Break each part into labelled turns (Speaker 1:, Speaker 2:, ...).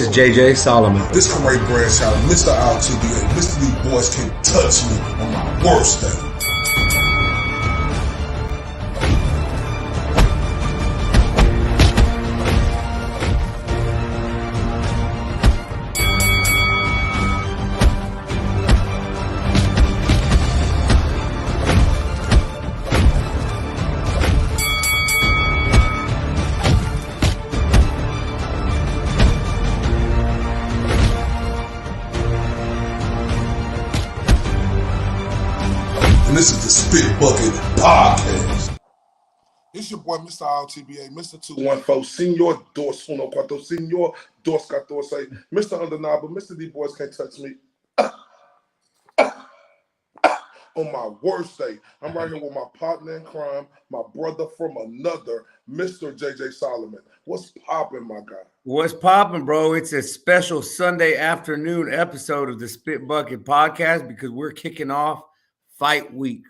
Speaker 1: is JJ Solomon.
Speaker 2: This Corey Bradshaw, Mr. RTBA, Mr. These boys can't touch me on my worst day. And this is the Spit Bucket Podcast. It's your boy, Mr. RTBA, Mr. 214, Senor Dos Uno Cuatro, Senor Dos Catorce, Mr. Undeniable, Mr. These boys can't touch me. On my worst day, I'm right here with my partner in crime, my brother from another, Mr. JJ Solomon. What's popping, my guy?
Speaker 3: What's popping, bro? It's a special Sunday afternoon episode of the Spit Bucket Podcast because we're kicking off Fight Week.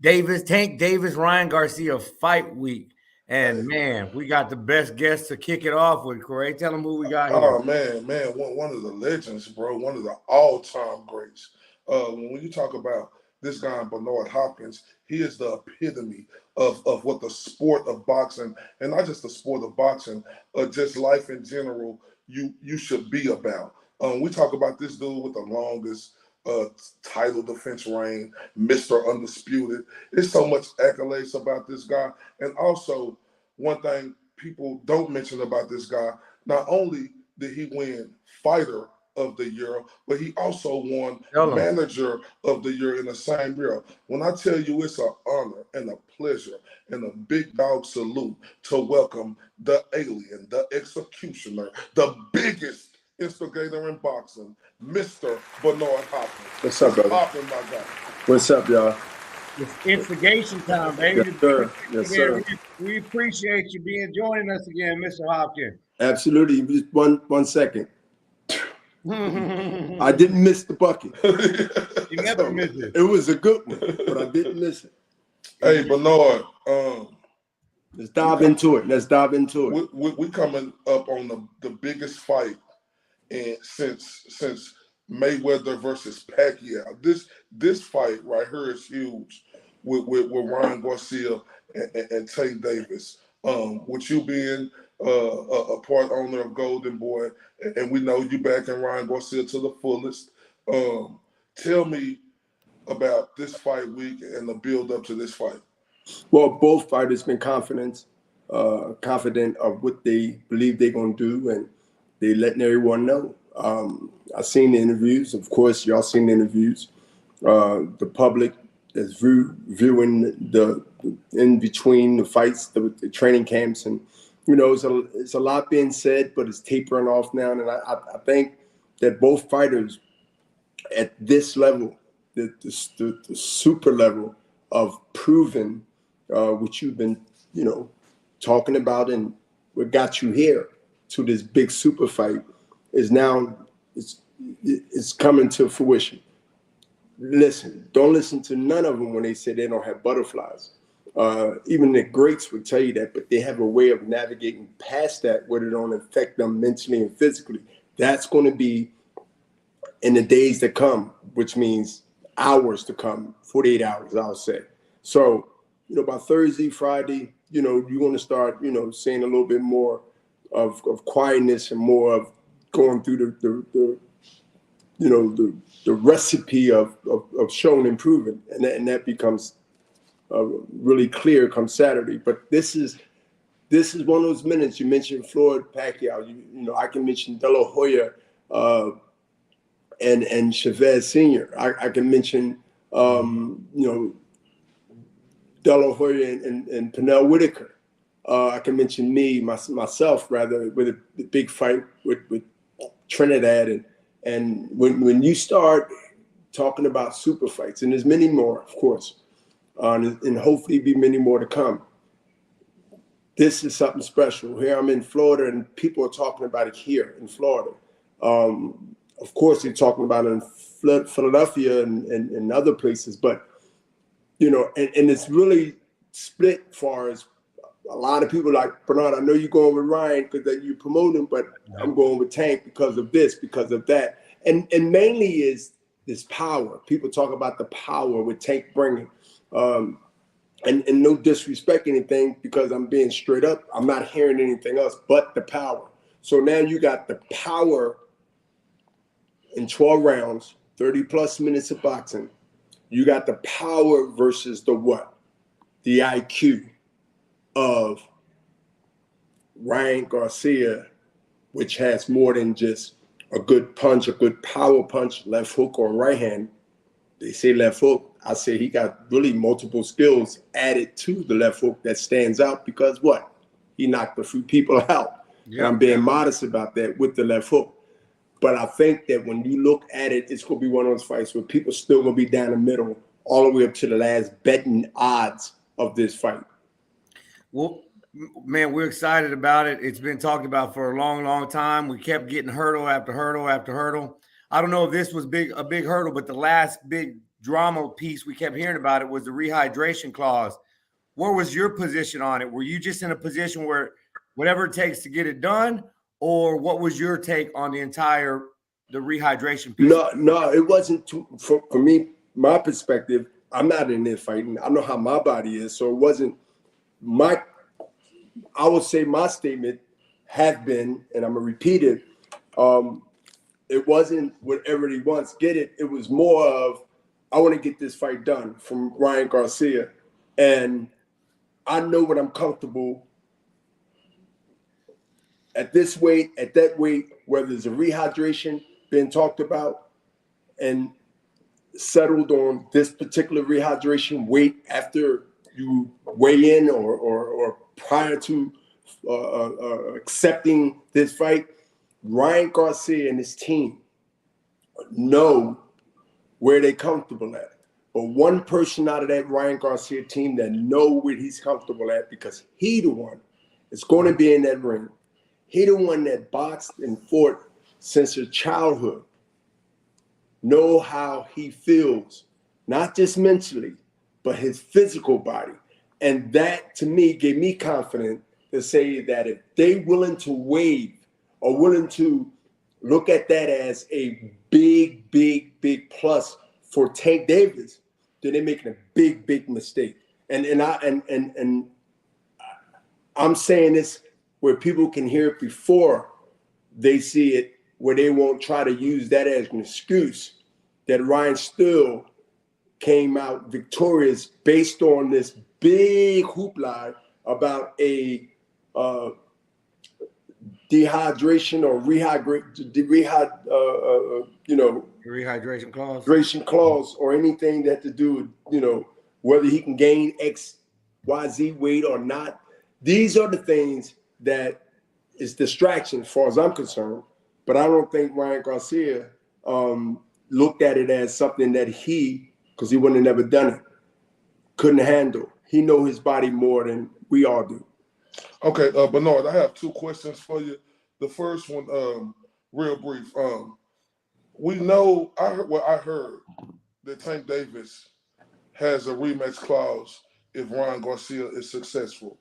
Speaker 3: Tank Davis, Ryan Garcia, Fight Week. And, man, we got the best guests to kick it off with, Corey. Tell them who we got here.
Speaker 2: Oh, man, one of the legends, bro, one of the all-time greats. When you talk about this guy, Bernard Hopkins, he is the epitome of what the sport of boxing, and not just the sport of boxing, just life in general, you should be about. We talk about this dude with the longest title defense reign, Mr. Undisputed. There's so much accolades about this guy. And also, one thing people don't mention about this guy, not only did he win Fighter of the Year, but he also won Manager of the Year in the same year. When I tell you it's an honor and a pleasure and a big dog salute to welcome the alien, the executioner, the biggest instigator in boxing, Mr. Bernard Hopkins.
Speaker 4: What's up, brother?
Speaker 2: Popping, my guy.
Speaker 4: What's up, y'all?
Speaker 3: It's instigation time, baby.
Speaker 4: Yes, sir. Yes, sir.
Speaker 3: We appreciate you joining us again, Mr. Hopkins.
Speaker 4: Absolutely. Just one second. I didn't miss the bucket.
Speaker 3: You never miss it.
Speaker 4: It was a good one, but I didn't miss it.
Speaker 2: Hey, Bernard.
Speaker 4: Let's dive into it.
Speaker 2: We coming up on the biggest fight since Mayweather versus Pacquiao. This fight right here is huge with Ryan Garcia and Tank Davis. With you being a part owner of Golden Boy, and we know you backing Ryan Garcia to the fullest. Tell me about this fight week and the build up to this fight.
Speaker 4: Well, both fighters been confident of what they believe they're gonna do, and they letting everyone know. I've seen the interviews. Of course, y'all seen the interviews. The public is viewing the in between the fights, the training camps, and it's a lot being said, but it's tapering off now. And I think that both fighters at this level, the super level of proving what you've been talking about and what got you here to this big super fight is now it's coming to fruition. Don't listen to none of them when they say they don't have butterflies. Even the greats would tell you that, but they have a way of navigating past that where it don't affect them mentally and physically. That's going to be in the days to come, which means hours to come, 48 hours, I'll say. So, by Thursday, Friday, you're going to start, seeing a little bit more of quietness and more of going through the recipe of showing and proving, and that becomes really clear come Saturday. But this is one of those minutes. You mentioned Floyd Pacquiao. I can mention De La Hoya and Chavez Sr. I can mention De La Hoya and Pernell Whitaker. I can mention myself rather, with a big fight with Trinidad, and when you start talking about super fights, and there's many more, of course, and hopefully be many more to come. This is something special. Here I'm in Florida, and people are talking about it here in Florida. Of course, they're talking about it in Philadelphia and other places, but and it's really split as far as a lot of people like, Bernard, I know you're going with Ryan because that you promote him, but I'm going with Tank because of this, because of that. And mainly is this power. People talk about the power with Tank bringing. And no disrespect anything, because I'm being straight up. I'm not hearing anything else but the power. So now you got the power in 12 rounds, 30 plus minutes of boxing. You got the power versus the what? The IQ of Ryan Garcia, which has more than just a good punch, a good power punch, left hook or right hand. They say left hook. I say he got really multiple skills added to the left hook that stands out, because what? He knocked a few people out. Yeah. And I'm being modest about that with the left hook. But I think that when you look at it, it's going to be one of those fights where people still going to be down the middle all the way up to the last betting odds of this fight.
Speaker 3: Well, man, we're excited about it. It's been talked about for a long, long time. We kept getting hurdle after hurdle after hurdle. I don't know if this was a big hurdle, but the last big drama piece we kept hearing about it was the rehydration clause. What was your position on it? Were you just in a position where whatever it takes to get it done, or what was your take on the rehydration piece?
Speaker 4: No, it wasn't for me. My perspective, I'm not in there fighting. I know how my body is, so it wasn't my. I would say my statement had been, and I'm gonna repeat it. It wasn't what everybody wants. Get it? It was more of, I want to get this fight done from Ryan Garcia, and I know what I'm comfortable at this weight, at that weight, whether there's a rehydration being talked about and settled on this particular rehydration weight after you weigh in or prior to accepting this fight. Ryan Garcia and his team know where they're comfortable at. But one person out of that Ryan Garcia team that know where he's comfortable at, because he the one is going to be in that ring. He the one that boxed and fought since his childhood. Know how he feels, not just mentally, but his physical body. And that, to me, gave me confidence to say that if they willing to waive or willing to look at that as a big, big, big plus for Tank Davis, then they're making a big, big mistake. And I'm saying this where people can hear it before they see it, where they won't try to use that as an excuse that Ryan still came out victorious based on this big hoopla about a dehydration or rehydration clause or anything that to do with, whether he can gain XYZ weight or not. These are the things that is distraction as far as I'm concerned. But I don't think Ryan Garcia looked at it as something that because he wouldn't have never done it, couldn't handle. He know his body more than we all do.
Speaker 2: Okay, Bernard, I have two questions for you. The first one, real brief. We know, I heard that Tank Davis has a rematch clause if Ryan Garcia is successful.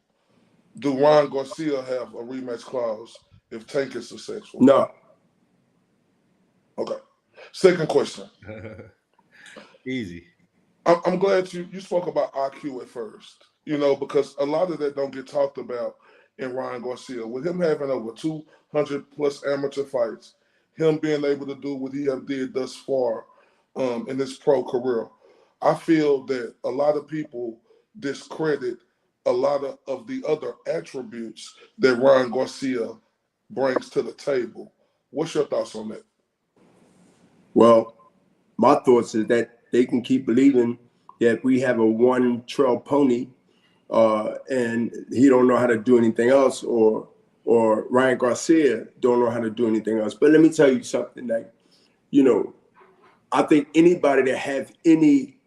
Speaker 2: Do Ryan Garcia have a rematch clause if Tank is successful?
Speaker 4: No.
Speaker 2: Okay. Second question.
Speaker 3: Easy. I'm
Speaker 2: glad you spoke about IQ at first, because a lot of that don't get talked about in Ryan Garcia. With him having over 200 plus amateur fights, him being able to do what he have did thus far in his pro career, I feel that a lot of people discredit a lot of the other attributes that Ryan Garcia brings to the table. What's your thoughts on that?
Speaker 4: Well, my thoughts is that they can keep believing that we have a one-trail pony and he don't know how to do anything else, or Ryan Garcia don't know how to do anything else. But let me tell you something, like, I think anybody that have any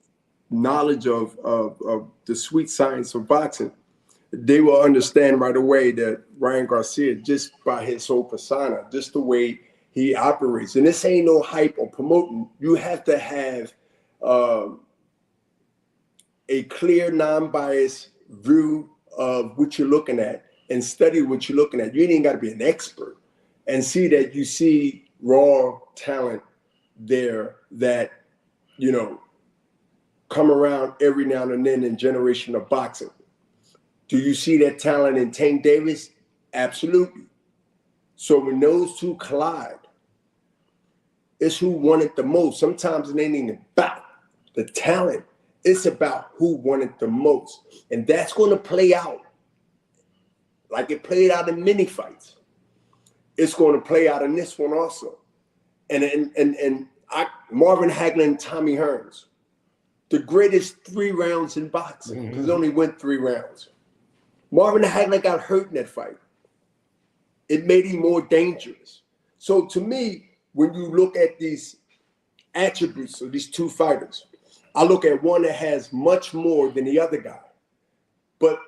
Speaker 4: knowledge of the sweet science of boxing, they will understand right away that Ryan Garcia, just by his whole persona, just the way he operates, and this ain't no hype or promoting, you have to have a clear, non-biased view of what you're looking at and study what you're looking at. You ain't got to be an expert, and see that you see raw talent there that, you know, come around every now and then in generation of boxing. Do you see that talent in Tank Davis? Absolutely. So when those two collide, it's who won it the most. Sometimes it ain't even about the talent. It's about who won it the most. And that's going to play out like it played out in many fights. It's going to play out in this one also. Marvin Hagler and Tommy Hearns, the greatest 3 rounds in boxing, because it only went 3 rounds. Marvin Hagler got hurt in that fight. It made him more dangerous. So to me, when you look at these attributes of these 2 fighters, I look at one that has much more than the other guy. But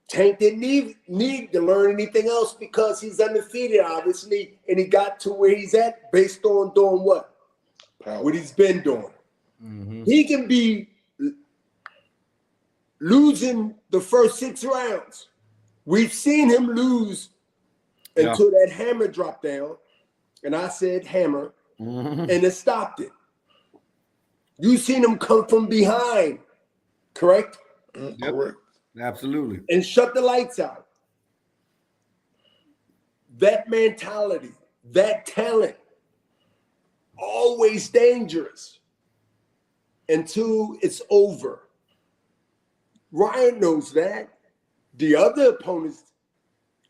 Speaker 4: Tank didn't need to learn anything else because he's undefeated, obviously, and he got to where he's at based on doing what? What he's been doing. Mm-hmm. He can be losing the first 6 rounds. We've seen him lose until that hammer dropped down, and I said hammer, and it stopped it. You've seen him come from behind, correct?
Speaker 3: Yep. Correct. Absolutely.
Speaker 4: And shut the lights out. That mentality, that talent, always dangerous until it's over. Ryan knows that. The other opponents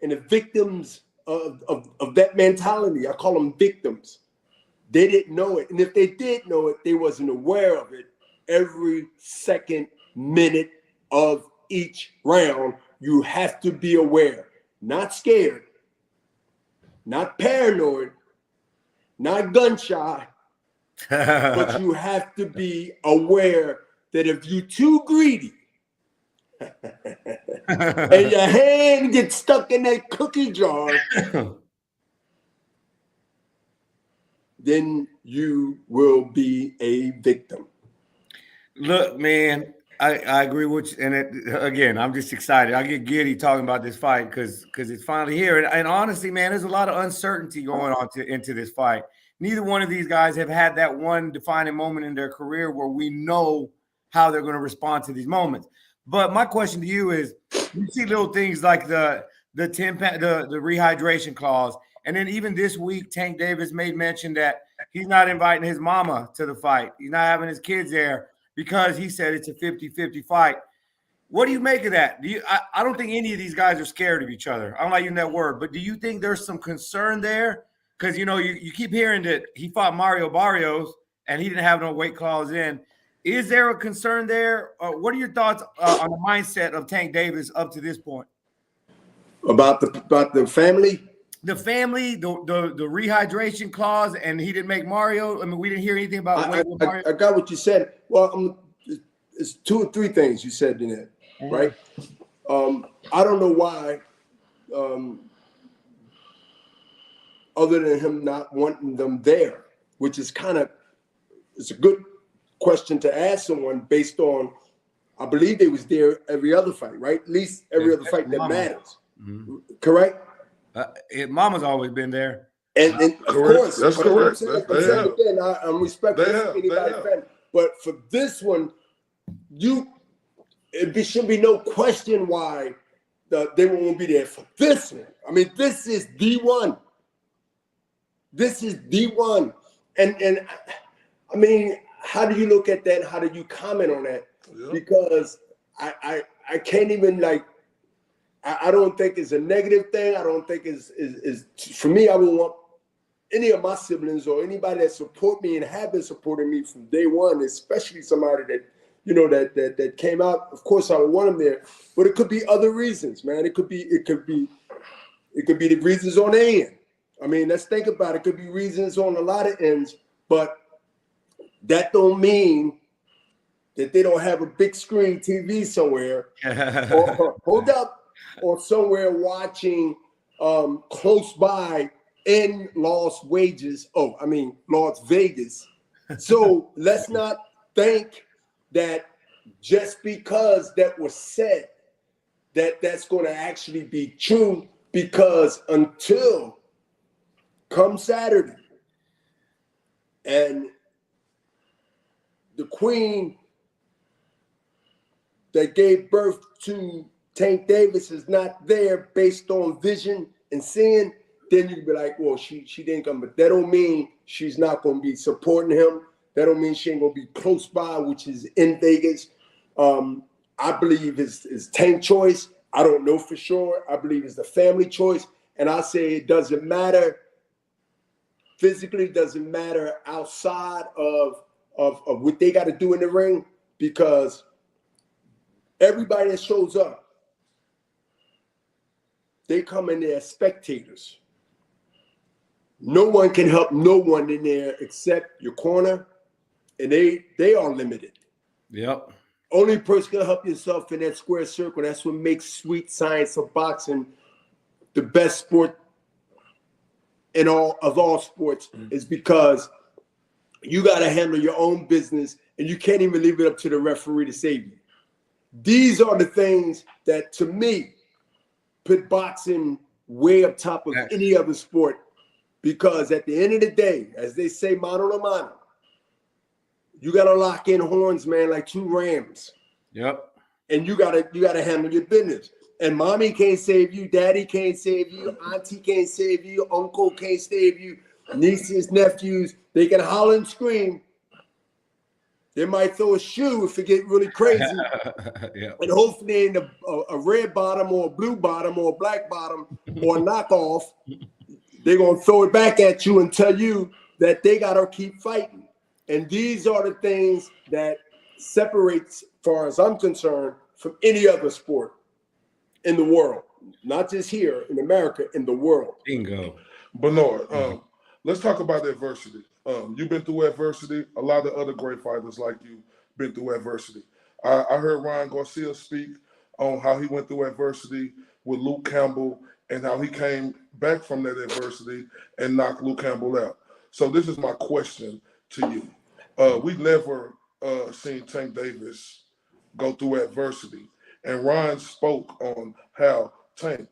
Speaker 4: and the victims of that mentality, I call them victims, they didn't know it. And if they did know it, they wasn't aware of it. Every second, minute of each round, you have to be aware. Not scared, not paranoid, not gun shy, but you have to be aware that if you're too greedy and your hand gets stuck in that cookie jar, then you will be a victim.
Speaker 3: Look, man, I agree with you. And again, I'm just excited. I get giddy talking about this fight because it's finally here. And honestly, man, there's a lot of uncertainty going on into this fight. Neither one of these guys have had that one defining moment in their career where we know how they're going to respond to these moments. But my question to you is, you see little things like the rehydration clause. And then even this week, Tank Davis made mention that he's not inviting his mama to the fight. He's not having his kids there because he said it's a 50-50 fight. What do you make of that? I don't think any of these guys are scared of each other. I don't like using that word, but do you think there's some concern there? Because, you know, you keep hearing that he fought Mario Barrios and he didn't have no weight clause in. Is there a concern there? What are your thoughts on the mindset of Tank Davis up to this point?
Speaker 4: About the family?
Speaker 3: The family, the rehydration clause, and he didn't make Mario. I mean, we didn't hear anything about Mario.
Speaker 4: I got what you said. Well, it's 2 or 3 things you said in there, right? I don't know why, other than him not wanting them there, which is it's a good question to ask someone based on, I believe they was there every other fight, right? At least every other fight that matters, correct?
Speaker 3: Mama's always been there.
Speaker 4: And of course,
Speaker 2: that's correct.
Speaker 4: Again, I'm respectful of anybody's family. But for this one, there should be no question why they won't be there for this one. I mean, this is the one. This is the one. And I mean, how do you look at that? How do you comment on that? Yeah. Because I can't even I don't think it's a negative thing. I don't think is for me. I would want any of my siblings or anybody that support me and have been supporting me from day one, especially somebody that that came out. Of course, I would want them there, but it could be other reasons, man. It could be the reasons on the end. I mean, let's think about it. It could be reasons on a lot of ends, but that don't mean that they don't have a big screen TV somewhere. or hold up. Or somewhere watching close by in Las Vegas. So let's not think that just because that was said, that that's going to actually be true, because until come Saturday and the queen that gave birth to Tank Davis is not there based on vision and seeing, then you can be like, well, she didn't come. But that don't mean she's not going to be supporting him. That don't mean she ain't going to be close by, which is in Vegas. I believe it's Tank choice. I don't know for sure. I believe it's the family choice. And I say it doesn't matter physically, doesn't matter outside of what they got to do in the ring, because everybody that shows up, they come in there as spectators. No one can help no one in there except your corner, and they are limited.
Speaker 3: Yep.
Speaker 4: Only person can help yourself in that square circle. That's what makes sweet science of boxing the best sport in all sports, is because you got to handle your own business, and you can't even leave it up to the referee to save you. These are the things that, to me, put boxing way up top of any other sport, because at the end of the day, as they say, mano a mano, you got to lock in horns, man, like two rams.
Speaker 3: Yep.
Speaker 4: And you gotta handle your business. And mommy can't save you, daddy can't save you, auntie can't save you, uncle can't save you, nieces, nephews, they can holler and scream. They might throw a shoe if it get really crazy.
Speaker 3: Yeah.
Speaker 4: And hopefully ain't a red bottom or a blue bottom or a black bottom or a knockoff. They're going to throw it back at you and tell you that they got to keep fighting. And these are the things that separates, as far as I'm concerned, from any other sport in the world. Not just here in America, in the world.
Speaker 3: Bingo.
Speaker 2: Bernard, let's talk about adversity. You've been through adversity. A lot of other great fighters like you been through adversity. I heard Ryan Garcia speak on how he went through adversity with Luke Campbell and how he came back from that adversity and knocked Luke Campbell out. So this is my question to you. We never seen Tank Davis go through adversity. And Ryan spoke on how, Tank,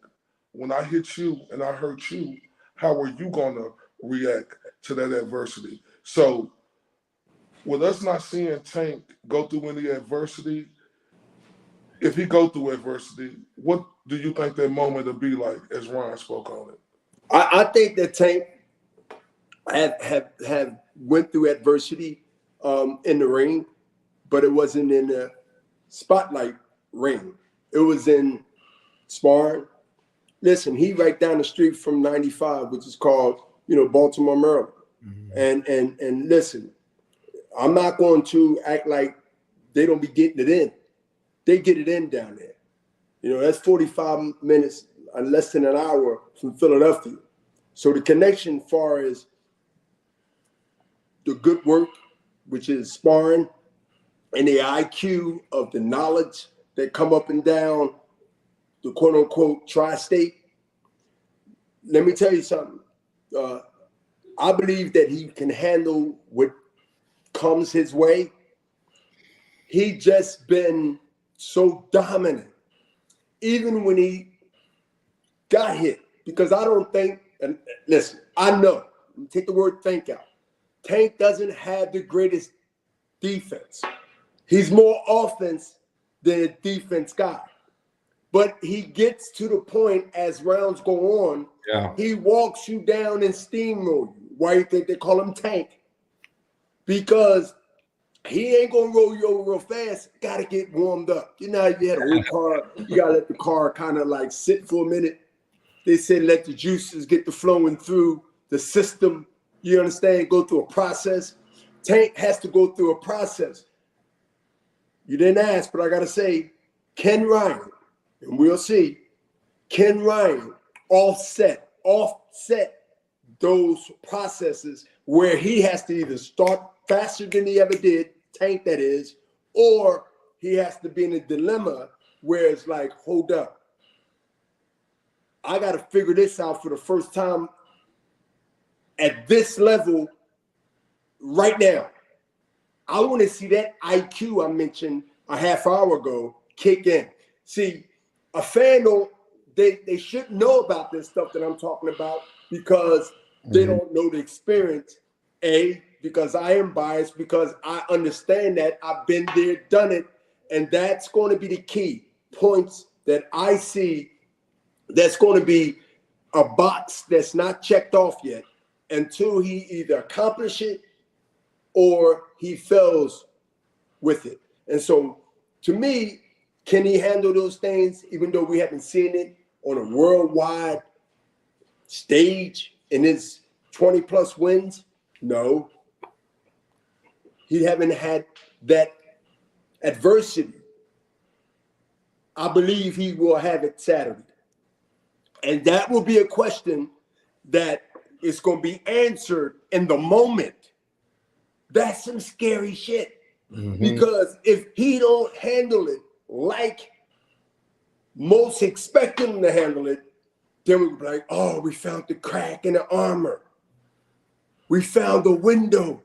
Speaker 2: when I hit you and I hurt you, how are you going to react to that adversity? So with us not seeing Tank go through any adversity, if he go through adversity, what do you think that moment will be like, as Ryan spoke on it?
Speaker 4: I think that Tank have went through adversity in the ring, but it wasn't in the spotlight ring. It was in sparring. Listen, he right down the street from 95, which is called, Baltimore, Maryland. Mm-hmm. And listen, I'm not going to act like they don't be getting it in. They get it in down there. That's 45 minutes, less than an hour from Philadelphia. So the connection as far as the good work, which is sparring, and the IQ of the knowledge that come up and down the quote-unquote tri-state. Let me tell you something. I believe that he can handle what comes his way. He just been so dominant, even when he got hit. Because I don't think, and listen, I know, take the word think out. Tank doesn't have the greatest defense. He's more offense than a defense guy. But he gets to the point as rounds go on, he walks you down and steamroll you. Why do you think they call him Tank? Because he ain't gonna roll you over real fast. Gotta get warmed up. You had an old car, you gotta let the car kind of like sit for a minute. They say let the juices get the flowing through the system. You understand? Go through a process. Tank has to go through a process. You didn't ask, but I gotta say, Ken Ryan, and we'll see, Ken Ryan offset those processes where he has to either start faster than he ever did, Tank that is, or he has to be in a dilemma where it's like, hold up, I got to figure this out for the first time at this level right now. I want to see that IQ I mentioned a half hour ago kick in. See, a fan they should know about this stuff that I'm talking about because they don't know the experience. Because I am biased, because I understand that I've been there, done it, and that's going to be the key points that I see. That's going to be a box that's not checked off yet until he either accomplishes it or he fails with it. And so, to me, can he handle those things, even though we haven't seen it on a worldwide stage in his 20-plus wins? No. He haven't had that adversity. I believe he will have it Saturday. And that will be a question that is going to be answered in the moment. That's some scary shit. Because if he don't handle it like most expect him to handle it, then we'll be like, oh, we found the crack in the armor. We found the window.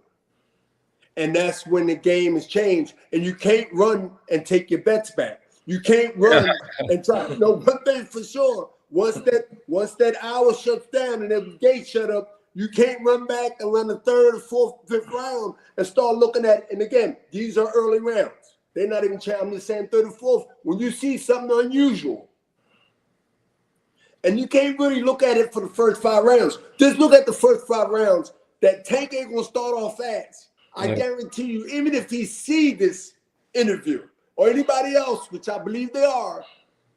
Speaker 4: And that's when the game is changed. And you can't run and take your bets back. You can't run and try. No, one thing for sure. Once that hour shuts down and the gate shut up, you can't run back and run the third or fourth, fifth round and start looking at it. And again, these are early rounds. They're not even I'm just saying third or fourth. When you see something unusual, and you can't really look at it for the first 5 rounds. Just look at the first 5 rounds. That Tank ain't gonna start off fast. I guarantee you, even if he see this interview or anybody else, which I believe they are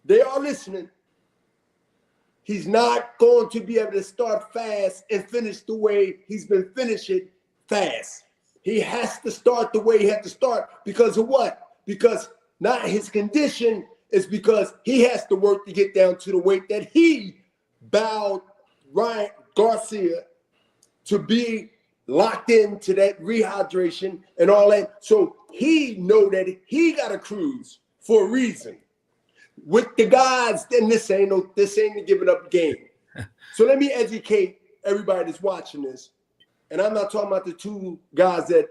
Speaker 4: listening, he's not going to be able to start fast and finish the way he's been finishing fast. He has to start the way he had to start because of what? Because not his condition, is because he has to work to get down to the weight that he bowed Ryan Garcia to be locked into that rehydration and all that. So he know that he got to cruise for a reason. With the guys, then this ain't the giving up game. So let me educate everybody that's watching this. And I'm not talking about the 2 guys that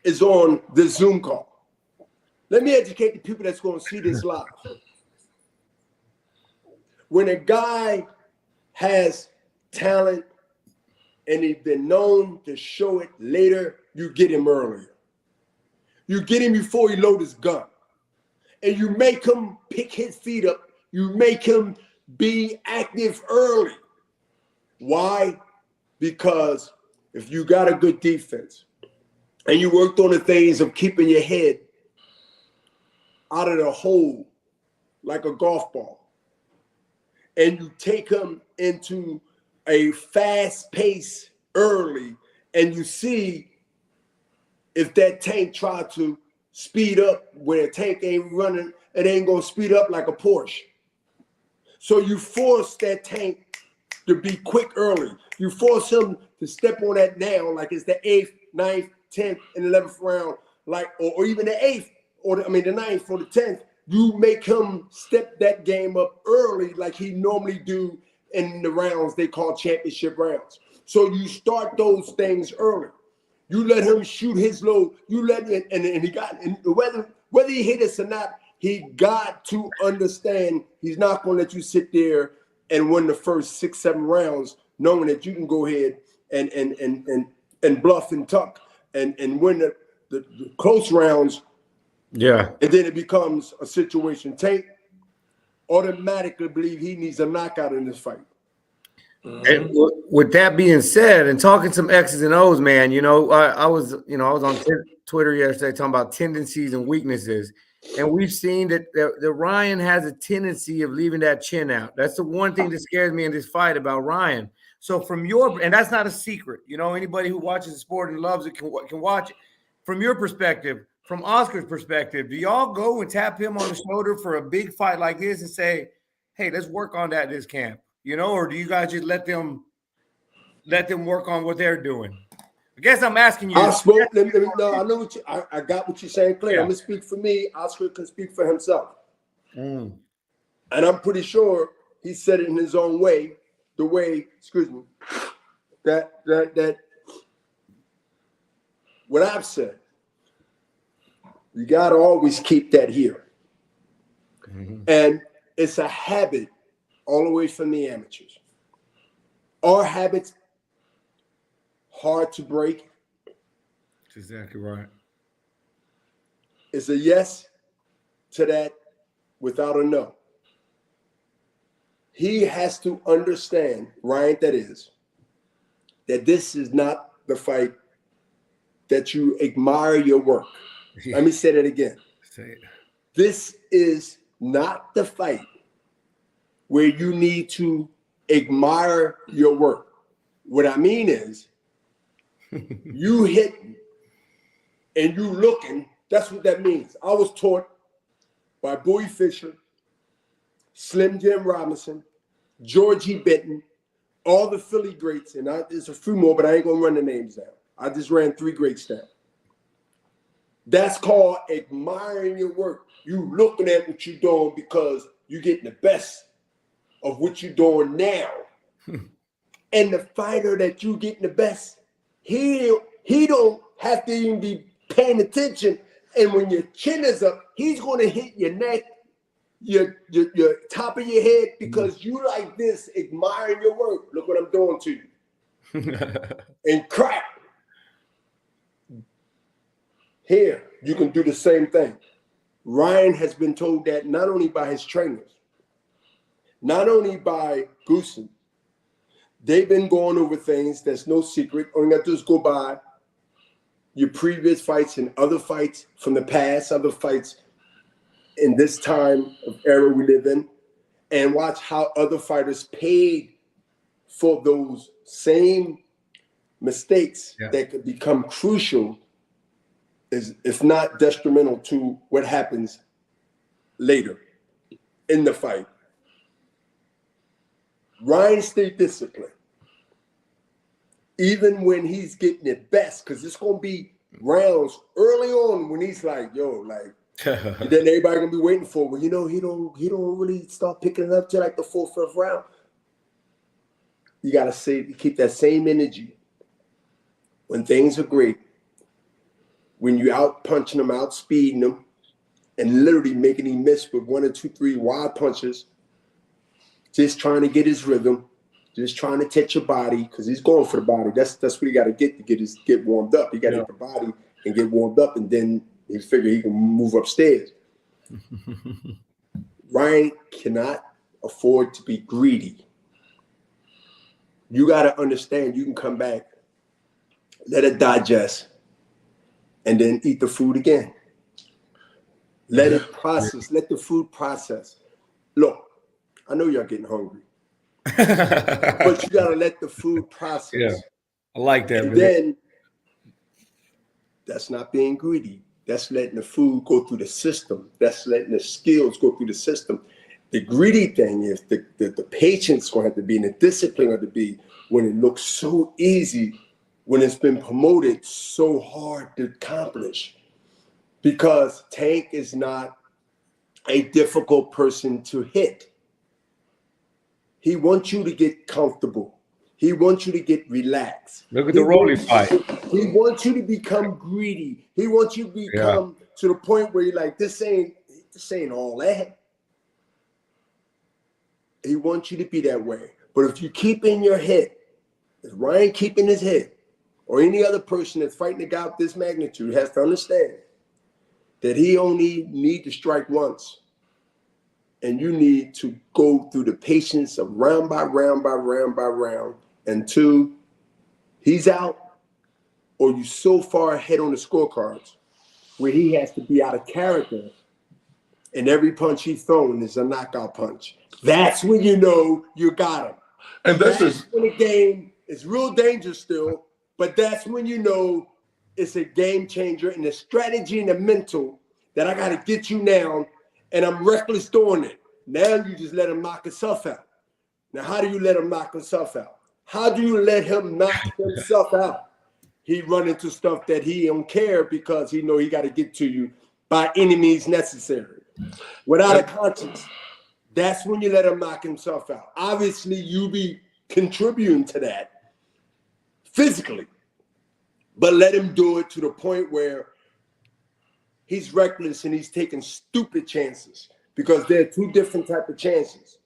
Speaker 4: is on the Zoom call. Let me educate the people that's going to see this live. When a guy has talent and he's been known to show it later, you get him earlier. You get him before he load his gun. And you make him pick his feet up. You make him be active early. Why? Because if you got a good defense and you worked on the things of keeping your head out of the hole like a golf ball, and you take him into a fast pace early, and you see if that Tank try to speed up where a Tank ain't running, it ain't gonna speed up like a Porsche. So you force that Tank to be quick early. You force him to step on that down like it's the 8th, 9th, 10th, and 11th round, like or even the 8th, or the 9th or the 10th. You make him step that game up early like he normally do in the rounds they call championship rounds. So you start those things early. You let him shoot his load. You let him, and he got, and whether he hit us or not, he got to understand he's not going to let you sit there and win the first 6, 7 rounds, knowing that you can go ahead and bluff and tuck and win the close rounds.
Speaker 3: Yeah.
Speaker 4: And then it becomes a situation. Tank automatically believe he needs a knockout in this fight.
Speaker 3: And with that being said, and talking some X's and O's, man, I was on Twitter yesterday talking about tendencies and weaknesses, and we've seen that Ryan has a tendency of leaving that chin out. That's the one thing that scares me in this fight about Ryan. So and that's not a secret. Anybody who watches the sport and loves it can watch it. From your perspective, from Oscar's perspective, do y'all go and tap him on the shoulder for a big fight like this and say, hey, let's work on that this camp? Or do you guys just let them work on what they're doing? I guess I'm asking you.
Speaker 4: I know I got what you're saying clear. Yeah. I'm gonna speak for me. Oscar can speak for himself. And I'm pretty sure he said it in his own way, that what I've said, you gotta always keep that here. And It's a habit all the way from the amateurs. Our habits, hard to break.
Speaker 3: That's exactly right.
Speaker 4: It's a yes to that without a no. He has to understand, Ryan, that this is not the fight that you admire your work. Let me say that again.
Speaker 3: Say it.
Speaker 4: This is not the fight where you need to admire your work. What I mean is, you hitting and you looking, that's what that means. I was taught by Bowie Fisher, Slim Jim Robinson, Georgie Benton, all the Philly greats, and there's a few more, but I ain't gonna run the names down. I just ran 3 greats down. That's called admiring your work. You looking at what you're doing because you're getting the best of what you're doing now. And the fighter that you getting the best, he don't have to even be paying attention. And when your chin is up, he's gonna hit your neck, your top of your head, because you like this, admiring your work. Look what I'm doing to you. And crack. Here, you can do the same thing. Ryan has been told that not only by his trainers, not only by Goosen. They've been going over things that's no secret. All you got to do is go by your previous fights and other fights from the past, other fights in this time of era we live in, and watch how other fighters paid for those same mistakes that could become crucial, if not detrimental, to what happens later in the fight. Ryan stayed disciplined. Even when he's getting it best, because it's going to be rounds early on when he's like, yo, like, then everybody going to be waiting for, well, you know, he don't really start picking it up till like the 4th, 5th round. You got to keep that same energy when things are great, when you're out punching them, out speeding them, and literally making him miss with 1 or 2, 3 wild punches, just trying to get his rhythm, just trying to touch your body, because he's going for the body. That's what he got to get warmed up. He got to hit the body and get warmed up, and then he figure he can move upstairs. Ryan cannot afford to be greedy. You got to understand you can come back, let it digest, and then eat the food again. Let it process. Let the food process. Look, I know y'all getting hungry, but you got to let the food process.
Speaker 3: Yeah, I like that.
Speaker 4: And then that's not being greedy. That's letting the food go through the system. That's letting the skills go through the system. The greedy thing is the patience going to have to be, and the discipline going to be when it looks so easy, when it's been promoted so hard to accomplish. Because Tank is not a difficult person to hit. He wants you to get comfortable. He wants you to get relaxed.
Speaker 3: Look at the Rolly fight.
Speaker 4: He wants you to become greedy. He wants you to become to the point where you're like, this ain't all that. He wants you to be that way. But if you keep in your head, if Ryan keep in his head, or any other person that's fighting a guy of this magnitude has to understand that he only need to strike once. And you need to go through the patience of round by round by round by round until he's out, or you so far ahead on the scorecards where he has to be out of character and every punch he's throwing is a knockout punch. That's when you know you got him.
Speaker 2: And that's
Speaker 4: when the game is real dangerous still, but that's when you know it's a game changer, and the strategy and the mental that I got to get you now, and I'm reckless doing it. Now you just let him knock himself out. Now, how do you let him knock himself out? How do you let him knock himself out? He run into stuff that he don't care because he know he got to get to you by any means necessary. Without a conscience, that's when you let him knock himself out. Obviously, you be contributing to that physically, but let him do it to the point where he's reckless and he's taking stupid chances. because they're two different type of chances.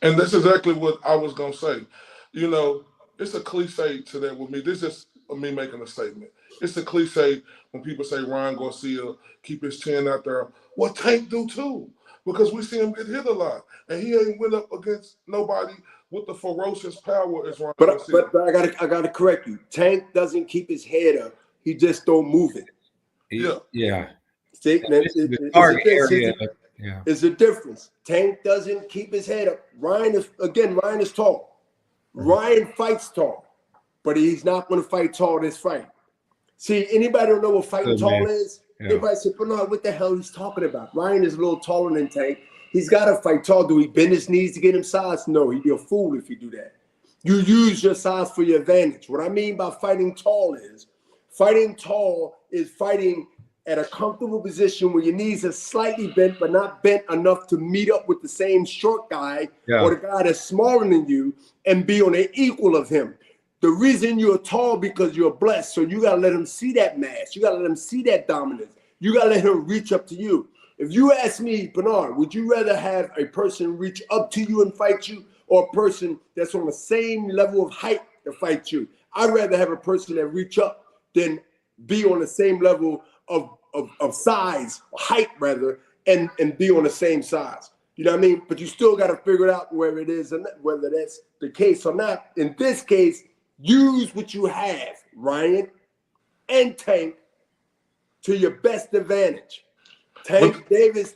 Speaker 2: And that's exactly what I was gonna say. You know, it's a cliche to that with me. This is me making a statement. It's a cliche when people say Ryan Garcia keep his chin out there. Well, Tank do too, because we see him get hit a lot, and he ain't went up against nobody with the ferocious power as Ryan Garcia.
Speaker 4: But I gotta correct you. Tank doesn't keep his head up. He just don't move it.
Speaker 3: Yeah.
Speaker 4: See, it's a difference. Tank doesn't keep his head up. Ryan is tall. Ryan fights tall, but he's not going to fight tall this fight. See, anybody don't know what fighting tall is? Yeah. Everybody said, Bernard, what the hell he's talking about? Ryan is a little taller than Tank. He's got to fight tall. Do he bend his knees to get him size? No, he'd be a fool if you do that. You use your size for your advantage. What I mean by fighting tall is fighting at a comfortable position where your knees are slightly bent, but not bent enough to meet up with the same short guy or the guy that's smaller than you and be on an equal of him. The reason you're tall because you're blessed. So you got to let him see that mass. You got to let him see that dominance. You got to let him reach up to you. If you ask me, Bernard, would you rather have a person reach up to you and fight you or a person that's on the same level of height to fight you? I'd rather have a person that reach up than be on the same level of size, height rather, and be on the same size. You know what I mean? But you still got to figure it out whether it is and whether that's the case or not. In this case, use what you have, Ryan and Tank, to your best advantage. Tank Davis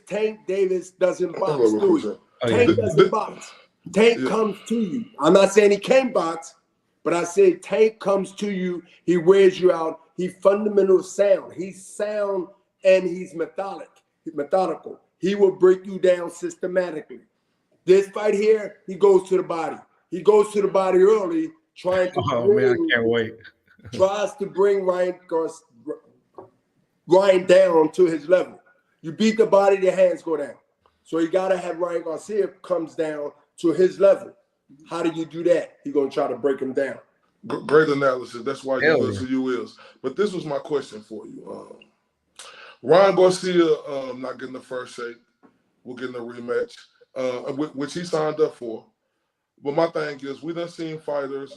Speaker 4: doesn't box, do he? Tank doesn't box. Tank comes to you. I'm not saying he can't box, but I say Tank comes to you. He wears you out. He's fundamental sound. He's sound and he's methodical. He will break you down systematically. This fight here, he goes to the body. He goes to the body early, trying to
Speaker 3: I can't wait.
Speaker 4: Tries to bring Ryan down to his level. You beat the body, the hands go down. So you got to have Ryan Garcia comes down to his level. How do you do that? He's going to try to break him down.
Speaker 2: Great analysis. That's why you is who you is. But this was my question for you. Ryan Garcia not getting the first shake. We're getting a rematch, which he signed up for. But my thing is, we done seen fighters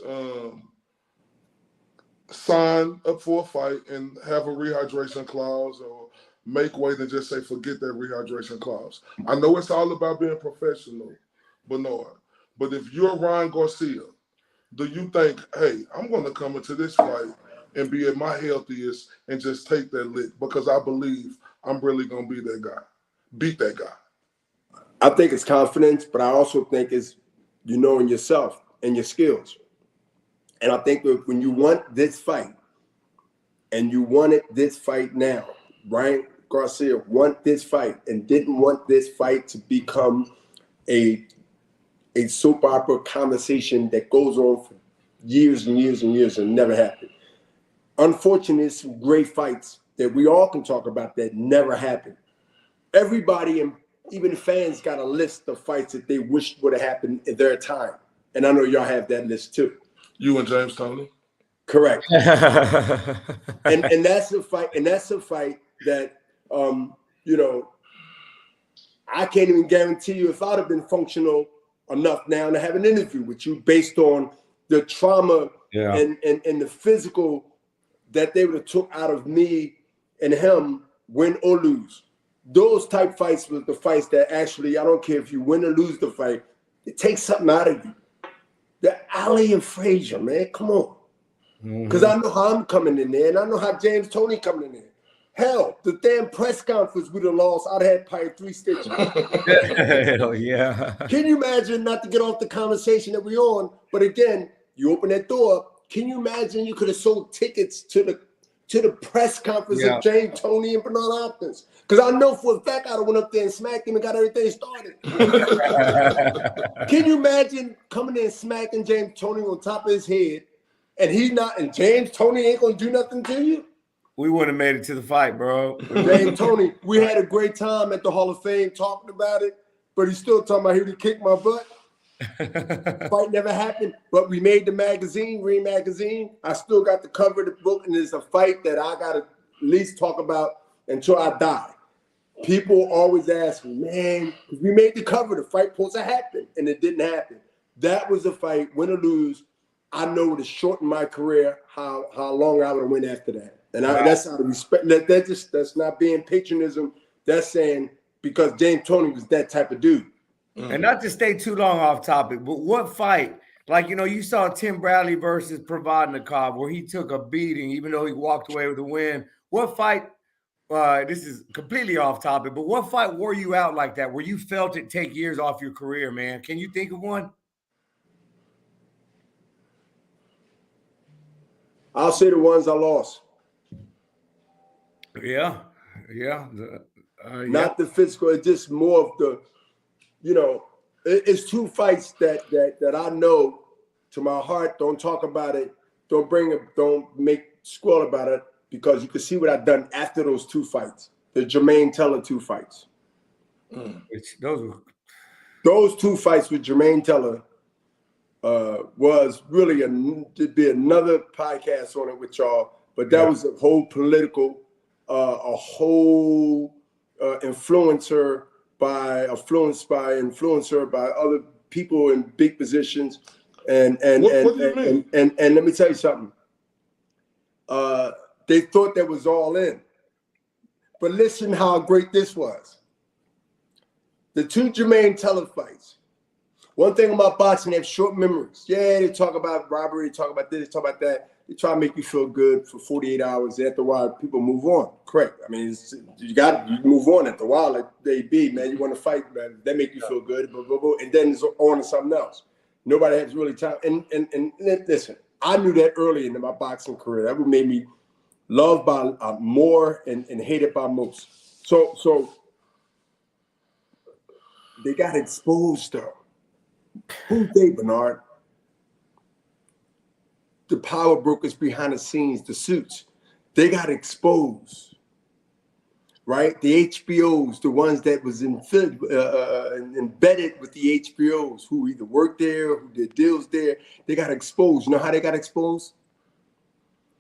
Speaker 2: sign up for a fight and have a rehydration clause or make weight and just say, forget that rehydration clause. I know it's all about being professional, Bernard. But if you're Ryan Garcia, do you think, hey, I'm going to come into this fight and be at my healthiest and just take that lick because I believe I'm really going to be that guy, beat that guy?
Speaker 4: I think it's confidence, but I also think it's you knowing yourself and your skills. And I think that when you want this fight and you wanted this fight now, Ryan Garcia want this fight and didn't want this fight to become a soap opera conversation that goes on for years and years and years and never happened. Unfortunately, some great fights that we all can talk about that never happened. Everybody, and even the fans, got a list of fights that they wished would have happened in their time. And I know y'all have that list too.
Speaker 2: You and James Toney?
Speaker 4: Correct. and that's a fight, that I can't even guarantee you if I'd have been functional enough now to have an interview with you based on the trauma and the physical that they would have took out of me and him, win or lose. Those type fights was the fights that actually, I don't care if you win or lose the fight, it takes something out of you. The Ali and Frazier, man, come on. Because I know how I'm coming in there, and I know how James Toney coming in there. Hell, the damn press conference we'd have lost, I'd have had probably 3 stitches.
Speaker 3: Hell yeah.
Speaker 4: Can you imagine, not to get off the conversation that we're on, but again, you open that door up, can you imagine you could have sold tickets to the press conference of James Toney and Bernard Hopkins? Because I know for a fact I'd have went up there and smacked him and got everything started. Can you imagine coming in and smacking James Toney on top of his head and James Toney ain't going to do nothing to you?
Speaker 3: We wouldn't have made it to the fight, bro.
Speaker 4: James Toney, we had a great time at the Hall of Fame talking about it, but he's still talking about he would kick my butt. Fight never happened, but we made the magazine, Ring Magazine. I still got the cover of the book, and it's a fight that I got to at least talk about until I die. people always ask me, man, because we made the cover, the fight supposed to happen, and it didn't happen. That was a fight, win or lose. I know to shorten my career, how long I would have went after that. And that's out of respect. That's not being patronism. That's saying because James Toney was that type of dude.
Speaker 3: And not to stay too long off topic, but what fight? Like, you saw Tim Bradley versus Provodnikov where he took a beating, even though he walked away with a win. What fight? This is completely off topic, but what fight wore you out like that, where you felt it take years off your career, man? Can you think of one?
Speaker 4: I'll say the ones I lost.
Speaker 3: Yeah.
Speaker 4: Not the physical. It's just more of the, it's two fights that I know to my heart. Don't talk about it. Don't make squall about it, because you can see what I've done after those two fights. The Jermaine Teller two fights. Those two fights with Jermaine Teller was really to be another podcast on it with y'all. But that was a whole political, a whole influenced by other people in big positions. And let me tell you something. They thought that was all in. But listen how great this was. The two Jermaine Teller fights. One thing about boxing, they have short memories. Yeah, they talk about robbery, they talk about this, they talk about that. They try to make you feel good for 48 hours. After a while, people move on. Correct. I mean, you move on after a while. Like they be, man, you want to fight, man. That make you feel good, blah, blah, blah, and then it's on to something else. Nobody has really time. And listen, I knew that early in my boxing career. That would make me loved by more and hated by most. So they got exposed though. Who's they, Bernard? The power brokers behind the scenes, the suits, they got exposed, right? The HBOs, the ones that was embedded with the HBOs, who either worked there, who did deals there, they got exposed. You know how they got exposed?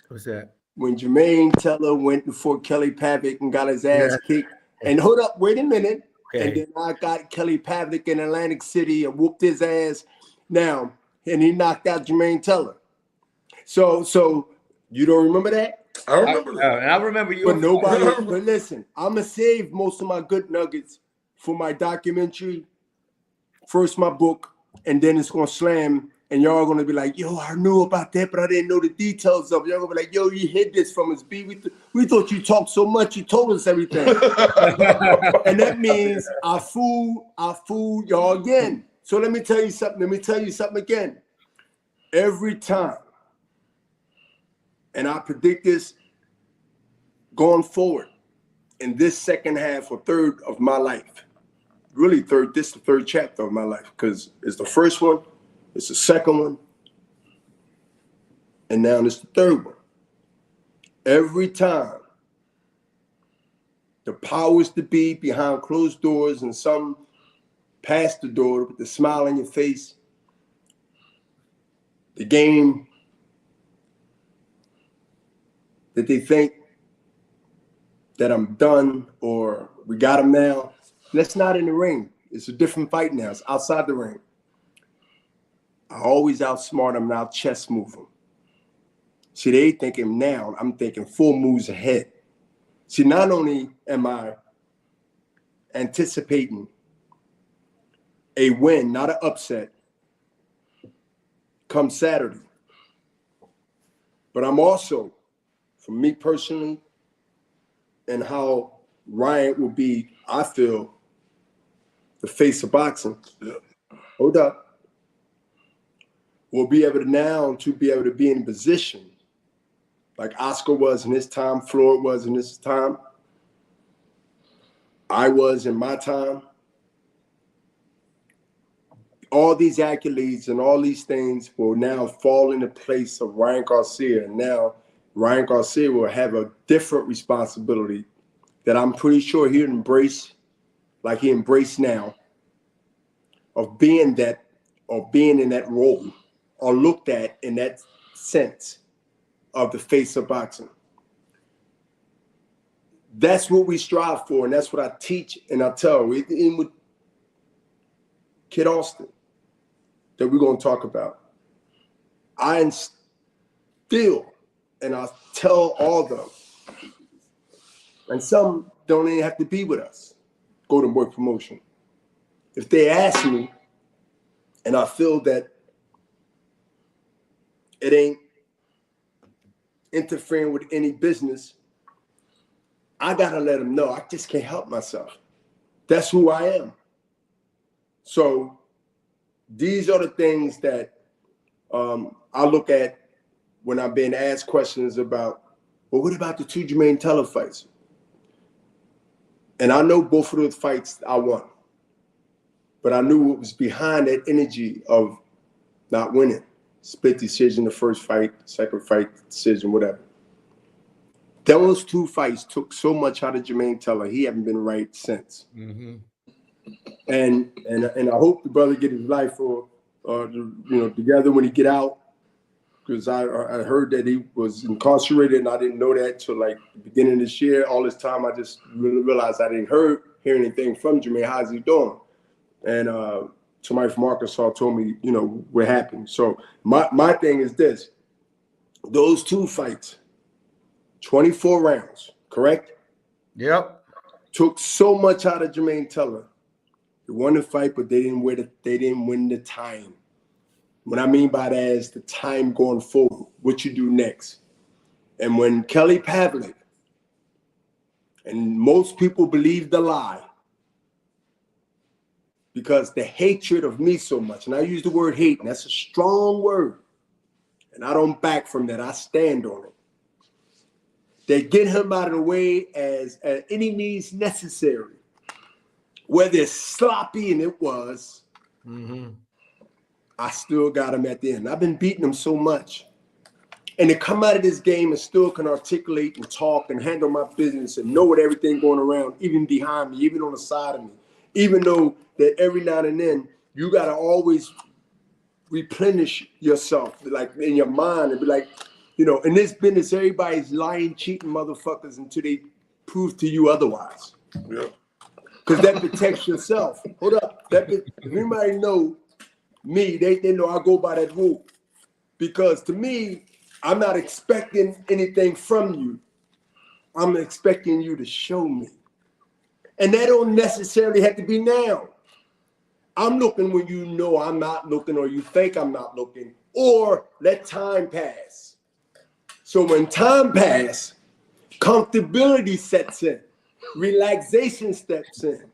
Speaker 3: What's that?
Speaker 4: When Jermaine Teller went before Kelly Pavick and got his ass kicked. And hold up, wait a minute. Okay. And then I got Kelly Pavick in Atlantic City and whooped his ass. Now, and he knocked out Jermaine Teller. So you don't remember that?
Speaker 2: I remember that.
Speaker 3: And I remember you.
Speaker 4: But nobody. But listen, I'm gonna save most of my good nuggets for my documentary. First, my book, and then it's gonna slam. And y'all gonna be like, yo, I knew about that, but I didn't know the details of it. Y'all gonna be like, yo, you hid this from us, B. We thought you talked so much, you told us everything. And that means I fooled y'all again. So let me tell you something again. Every time, and I predict this going forward in this second half or third of my life. Really this is the third chapter of my life, because it's the first one. It's the second one, and now it's the third one. Every time the powers to be behind closed doors and some past the door with the smile on your face, the game that they think that I'm done or we got him now, that's not in the ring. It's a different fight now. It's outside the ring. I always outsmart them and out chess move them. See, they thinking now, I'm thinking 4 moves ahead. See, not only am I anticipating a win, not an upset, come Saturday, but I'm also, for me personally, and how Ryan will be, I feel, the face of boxing. Hold up. We'll be able to be able to be in position like Oscar was in his time, Floyd was in his time, I was in my time. All these accolades and all these things will now fall into place of Ryan Garcia. And now Ryan Garcia will have a different responsibility that I'm pretty sure he'll embrace, like he embraced now, of being in that role, or looked at in that sense of the face of boxing. That's what we strive for, and that's what I teach and I tell. In with Kid Austin that we're going to talk about. I instill, and I tell all of them, and some don't even have to be with us, go to work promotion. If they ask me, and I feel that it ain't interfering with any business, I gotta let them know I just can't help myself. That's who I am. So these are the things that I look at when I'm being asked questions about, well, what about the 2 Jermaine Teller fights? And I know both of those fights I won, but I knew what was behind that energy of not winning. Split decision, the first fight, second fight, decision, whatever. Those 2 fights took so much out of Jermaine Teller. He hasn't been right since. Mm-hmm. And I hope the brother get his life together when he get out, because I heard that he was incarcerated, and I didn't know that till like the beginning of this year. All this time, I just really realized I didn't hear anything from Jermaine. How's he doing? And somebody from Arkansas told me, what happened. So my thing is this: those 2 fights, 24 rounds, correct?
Speaker 3: Yep.
Speaker 4: Took so much out of Jermaine Teller. They won the fight, but they didn't win the time. What I mean by that is the time going forward, what you do next. And when Kelly Pavlik, and most people believe the lie, because the hatred of me so much, and I use the word hate, and that's a strong word, and I don't back from that. I stand on it. They get him out of the way as any means necessary. Whether it's sloppy, and it was, I still got him at the end. I've been beating him so much. And to come out of this game and still can articulate and talk and handle my business and know what everything going around, even behind me, even on the side of me, even though that every now and then you got to always replenish yourself, like in your mind, and be like, in this business, everybody's lying, cheating motherfuckers until they prove to you otherwise.
Speaker 2: Yeah.
Speaker 4: Because that protects yourself. Hold up. If anybody know me, they know I go by that rule. Because to me, I'm not expecting anything from you. I'm expecting you to show me. And that don't necessarily have to be now. I'm looking when you know I'm not looking, or you think I'm not looking, or let time pass. So when time passes, comfortability sets in, relaxation steps in,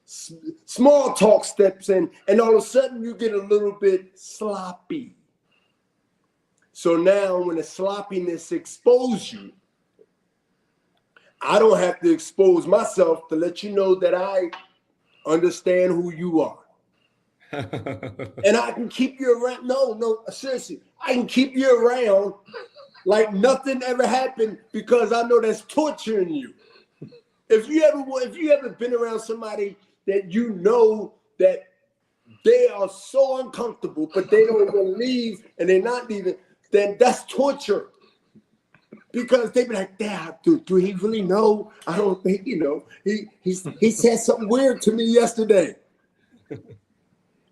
Speaker 4: small talk steps in, and all of a sudden you get a little bit sloppy. So now when the sloppiness exposes you, I don't have to expose myself to let you know that I understand who you are. And I can keep you around. No, seriously. I can keep you around like nothing ever happened, because I know that's torturing you. If you ever been around somebody that you know that they are so uncomfortable, but they don't want to leave and they're not leaving, then that's torture. Because they be like, Dad, do he really know? I don't think, he said something weird to me yesterday.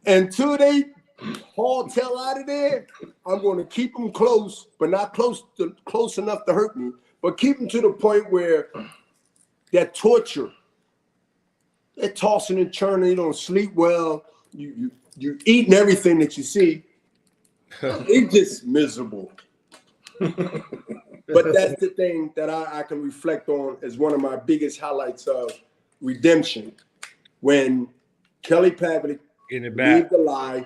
Speaker 4: Until they haul tail out of there, I'm going to keep them close, but not close enough to hurt me, but keep them to the point where that torture, they're tossing and churning, you don't sleep well, you eating everything that you see. It's just miserable. But that's the thing that I can reflect on as one of my biggest highlights of redemption. When Kelly Pavlik believed the lie,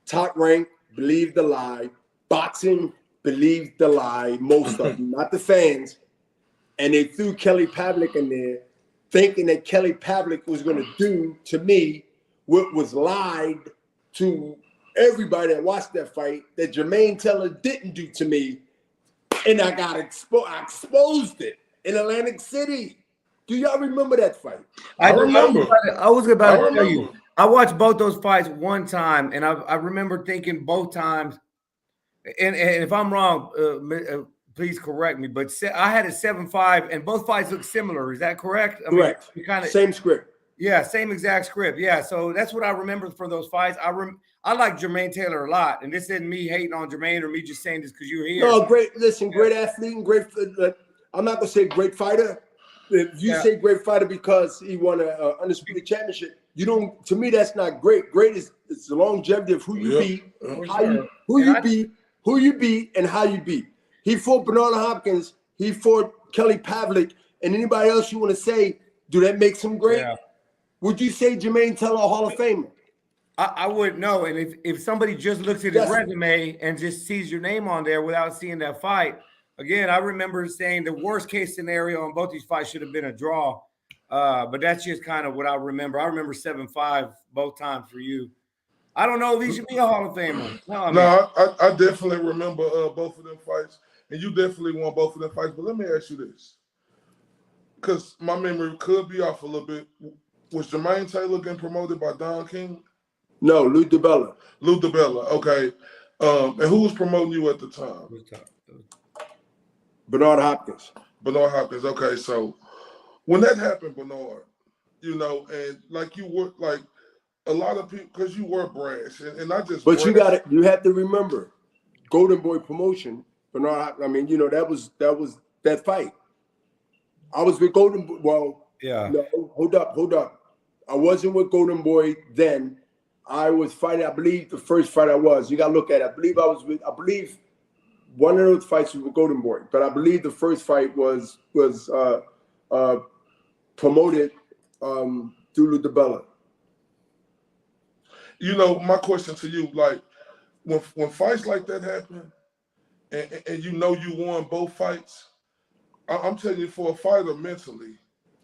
Speaker 4: Top Rank believed the lie, boxing believed the lie, most of them, not the fans. And they threw Kelly Pavlik in there, thinking that Kelly Pavlik was going to do to me what was lied to everybody that watched that fight that Jermaine Teller didn't do to me. And I got I exposed it in Atlantic City. Do y'all remember that fight?
Speaker 2: I remember.
Speaker 3: I was about to tell you. I watched both those fights one time, and I remember thinking both times. And if I'm wrong, please correct me, but I had a 7-5, and both fights look similar. Is that correct?
Speaker 4: Correct.
Speaker 3: Kind of
Speaker 4: same script.
Speaker 3: Yeah, same exact script. Yeah, so that's what I remember for those fights. I like Jermaine Taylor a lot, and this isn't me hating on Jermaine or me just saying this because you're here.
Speaker 4: No, great. Listen, great athlete and great. I'm not gonna say great fighter. If you say great fighter because he won an undisputed championship, you don't. To me, that's not great. Great is it's the longevity of who you beat, who you beat, and how you beat. He fought Bernard Hopkins. He fought Kelly Pavlik, and anybody else you want to say, do that makes him great?
Speaker 3: Yeah.
Speaker 4: Would you say Jermaine Taylor a Hall of Famer?
Speaker 3: I wouldn't know. And if somebody just looks at his resume and just sees your name on there without seeing that fight, again, I remember saying the worst case scenario on both these fights should have been a draw. But that's just kind of what I remember. I remember 7-5 both times for you. I don't know if he should be a Hall of Famer.
Speaker 2: I definitely remember both of them fights, and you definitely won both of them fights. But let me ask you this, because my memory could be off a little bit. Was Jermaine Taylor getting promoted by Don King?
Speaker 4: No, Lou DiBella.
Speaker 2: Lou DiBella, okay. And who was promoting you at the time?
Speaker 4: Bernard Hopkins.
Speaker 2: Bernard Hopkins, okay. So when that happened, Bernard, you know, and like you were, like a lot of people, because you were brash, and not just
Speaker 4: But
Speaker 2: brash.
Speaker 4: you have to remember, Golden Boy promotion, Bernard Hopkins, I mean, you know, that was that fight. I was with Golden Boy, well, no, hold up. I wasn't with Golden Boy then. I was fighting, I believe the first fight I was. You got to look at it. I believe one of those fights was with Golden Boy, but I believe the first fight was promoted through Lou DiBella.
Speaker 2: You know, my question to you, like, when fights like that happen, and you know you won both fights, I'm telling you, for a fighter mentally,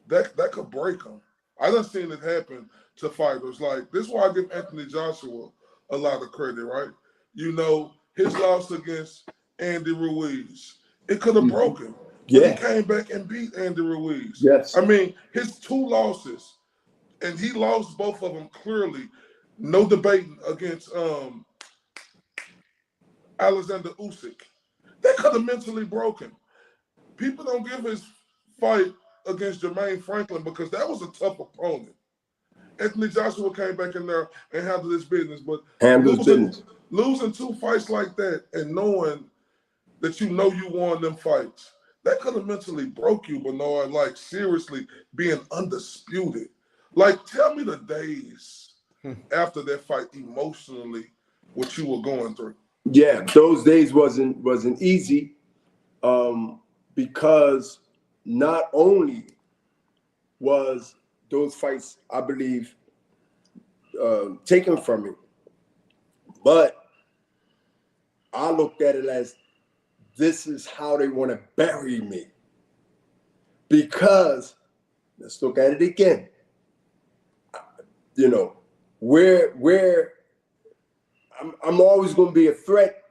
Speaker 2: that could break them. I done seen it happen to fighters. Like, this is why I give Anthony Joshua a lot of credit, right? You know, his loss against Andy Ruiz, it could have broken him.
Speaker 4: Yeah.
Speaker 2: He came back and beat Andy Ruiz.
Speaker 4: Yes.
Speaker 2: I mean, his 2 losses, and he lost both of them clearly. No debating against Alexander Usyk. That could have mentally broken. People don't give his fight against Jermaine Franklin because that was a tough opponent. Anthony Joshua came back in there and handled his business, but losing 2 fights like that and knowing that you know you won them fights, that could have mentally broke you, Bernard, like seriously being undisputed. Like, tell me the days after that fight emotionally, what you were going through.
Speaker 4: Yeah, those days wasn't easy because not only was those fights, I believe, taken from me, but I looked at it as this is how they want to bury me. Because let's look at it again. You know, where I'm always going to be a threat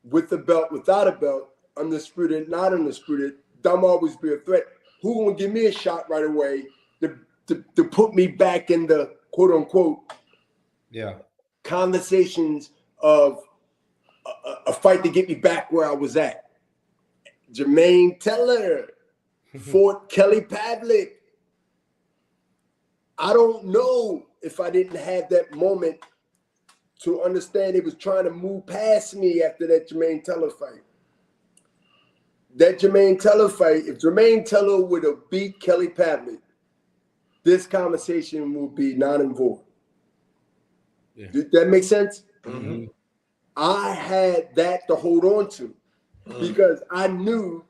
Speaker 4: with the belt, without a belt, undisputed, not undisputed. I'm always be a threat. Who going to give me a shot right away to put me back in the quote unquote conversations of a fight to get me back where I was at? Jermaine Taylor fought Kelly Pavlik. I don't know if I didn't have that moment to understand he was trying to move past me after that Jermaine Taylor fight. That Jermaine Taylor fight, if Jermaine Taylor would have beat Kelly Pavlik, this conversation would be non and void. Yeah. Did that make sense? Mm-hmm. I had that to hold on to because I knew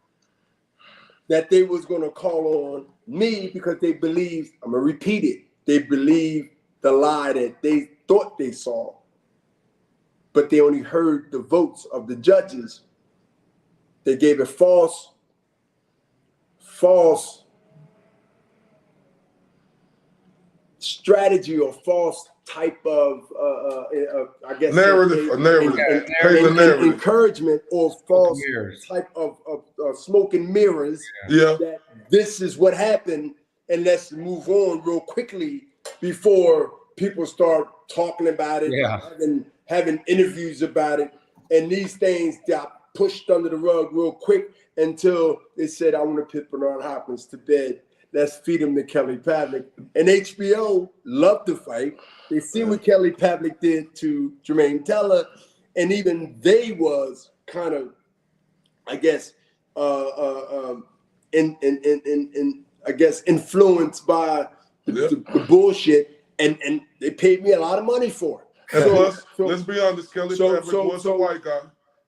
Speaker 4: that they was going to call on me because they believed, I'm going to repeat it, they believed the lie that they thought they saw, but they only heard the votes of the judges. They gave a false strategy or false type of, I guess,
Speaker 2: narrative,
Speaker 4: encouragement or false type of smoke and mirrors.
Speaker 2: Yeah.
Speaker 4: That this is what happened, and let's move on real quickly before people start talking about it, having interviews about it, and these things got pushed under the rug real quick until they said, I want to put Bernard Hopkins to bed. Let's feed him to Kelly Pavlik. And HBO loved the fight. They see what Kelly Pavlik did to Jermaine Teller, and even they was kind of, I guess, influenced by the bullshit, and they paid me a lot of money for it.
Speaker 2: And plus, let's be honest, Kelly Pavlik was a white guy.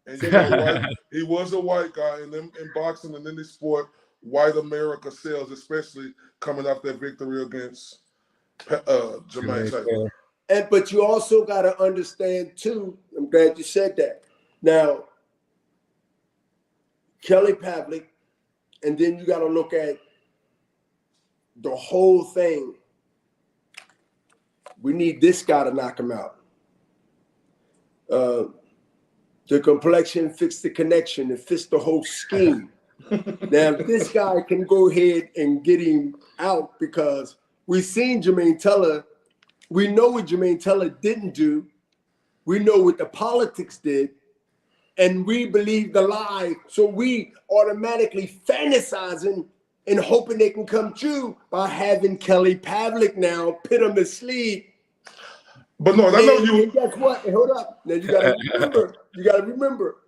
Speaker 2: And you know, he was a white guy, and in boxing and in this sport, white America sells, especially coming off that victory against Jermaine Taylor.
Speaker 4: But you also got to understand too. I'm glad you said that. Now, Kelly Pavlik, and then you got to look at the whole thing. We need this guy to knock him out. The complexion fits the connection. It fits the whole scheme. Now, this guy can go ahead and get him out because we've seen Jermaine Teller. We know what Jermaine Teller didn't do. We know what the politics did. And we believe the lie. So we automatically fantasizing and hoping they can come true by having Kelly Pavlik now put him to sleep.
Speaker 2: But no, I know you.
Speaker 4: And guess what? And hold up. Now you gotta remember.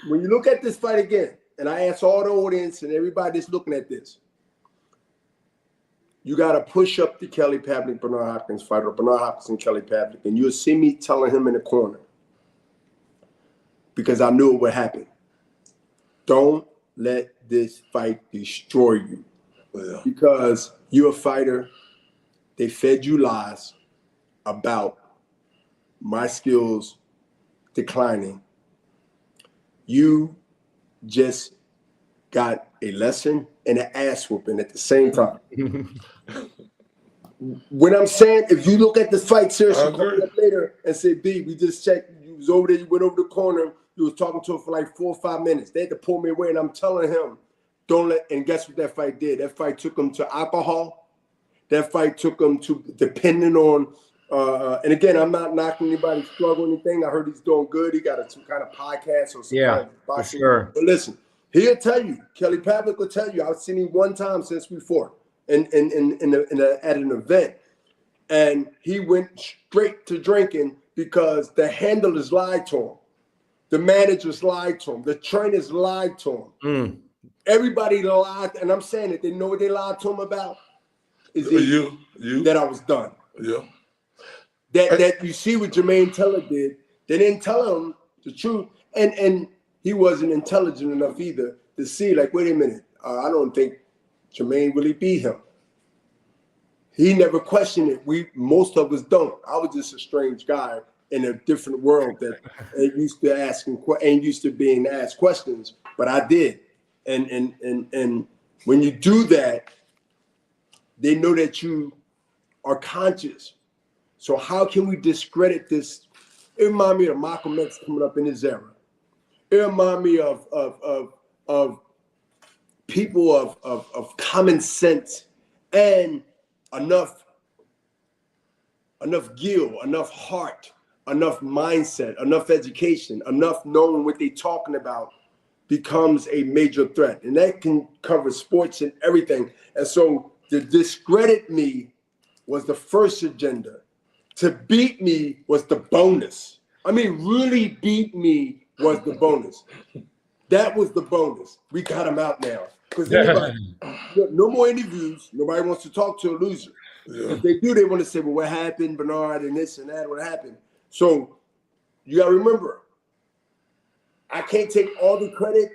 Speaker 4: When you look at this fight again, and I ask all the audience and everybody that's looking at this, you gotta push up the Kelly Pavlik Bernard Hopkins fight, or Bernard Hopkins and Kelly Pavlik, and you'll see me telling him in the corner, because I knew it would happen. Don't let this fight destroy you. Yeah. Because you're a fighter. They fed you lies about my skills declining. You just got a lesson and an ass whooping at the same time. When I'm saying, if you look at this fight seriously, call me up later and say, B, we just checked. You was over there, you went over the corner, you was talking to him for like 4 or 5 minutes. They had to pull me away, and I'm telling him, don't let, and guess what that fight did? That fight took him to alcohol. That fight took him to, depending on, and again, I'm not knocking anybody's struggle or anything. I heard he's doing good. He got some kind of podcast or some kind of boxing. For sure. But listen, he'll tell you, Kelly Pavlik will tell you, I've seen him one time since we fought at an event. And he went straight to drinking because the handlers lied to him. The managers lied to him. The trainers lied to him. Everybody lied. And I'm saying it. They know what they lied to him about? Is you that I was done.
Speaker 2: Yeah.
Speaker 4: That you see what Jermaine Teller did. They didn't tell him the truth. And he wasn't intelligent enough either to see, like, wait a minute, I don't think Jermaine really beat him. He never questioned it. Most of us don't. I was just a strange guy in a different world that ain't used to being asked questions, but I did. And when you do that, they know that you are conscious. So how can we discredit this? It reminds me of Malcolm X coming up in his era. It reminds me of people of common sense and enough gil, enough heart, enough mindset, enough education, enough knowing what they're talking about becomes a major threat. And that can cover sports and everything. And so to discredit me was the first agenda. To beat me was the bonus. I mean, really beat me was the bonus. That was the bonus. We got him out now. Because no more interviews. Nobody wants to talk to a loser. Yeah. If they do, they want to say, well, what happened, Bernard, and this and that, what happened? So you got to remember, I can't take all the credit.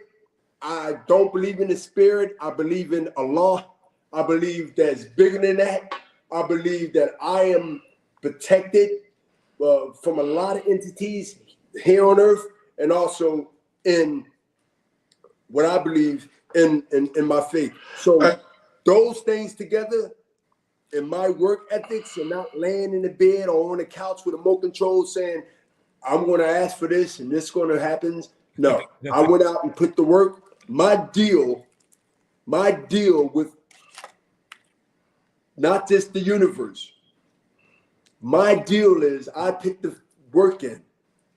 Speaker 4: I don't believe in the spirit. I believe in Allah. I believe that's bigger than that. I believe that I am protected from a lot of entities here on earth, and also in what I believe in my faith. So those things together, in my work ethics, and not laying in the bed or on the couch with a remote control saying, I'm going to ask for this and this is going to happen. No, I went out and put the work. My deal with not just the universe. My deal is I put the work in.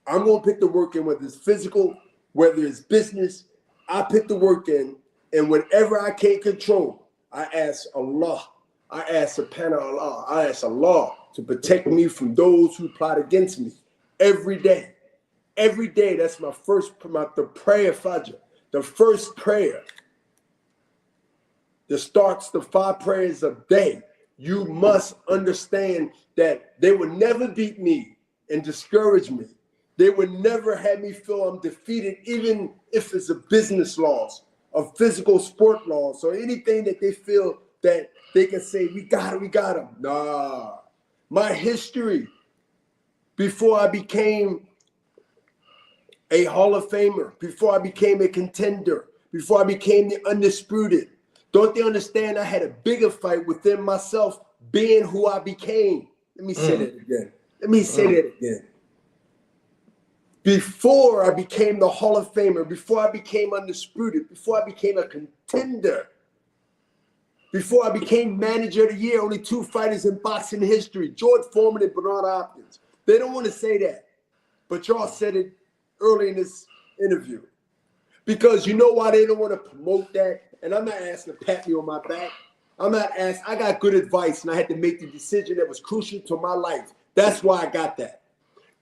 Speaker 4: I'm going to put the work in, whether it's physical, whether it's business, I put the work in, and whenever I can't control, I ask Allah, I ask Subhanahu Allah, I ask Allah to protect me from those who plot against me every day. Every day, that's my the prayer Fajr, the first prayer that starts the 5 prayers a day. You must understand that they will never beat me and discourage me. They would never have me feel I'm defeated, even if it's a business loss, a physical sport loss, or anything that they feel that they can say, we got him. Nah. My history, before I became a Hall of Famer, before I became a contender, before I became the undisputed, don't they understand I had a bigger fight within myself being who I became? Let me say that again. Before I became the Hall of Famer, before I became undisputed, before I became a contender, before I became manager of the year, only 2 fighters in boxing history, George Foreman and Bernard Hopkins. They don't want to say that, but y'all said it early in this interview. Because you know why they don't want to promote that? And I'm not asking to pat me on my back. I'm not asking. I got good advice, and I had to make the decision that was crucial to my life. That's why I got that.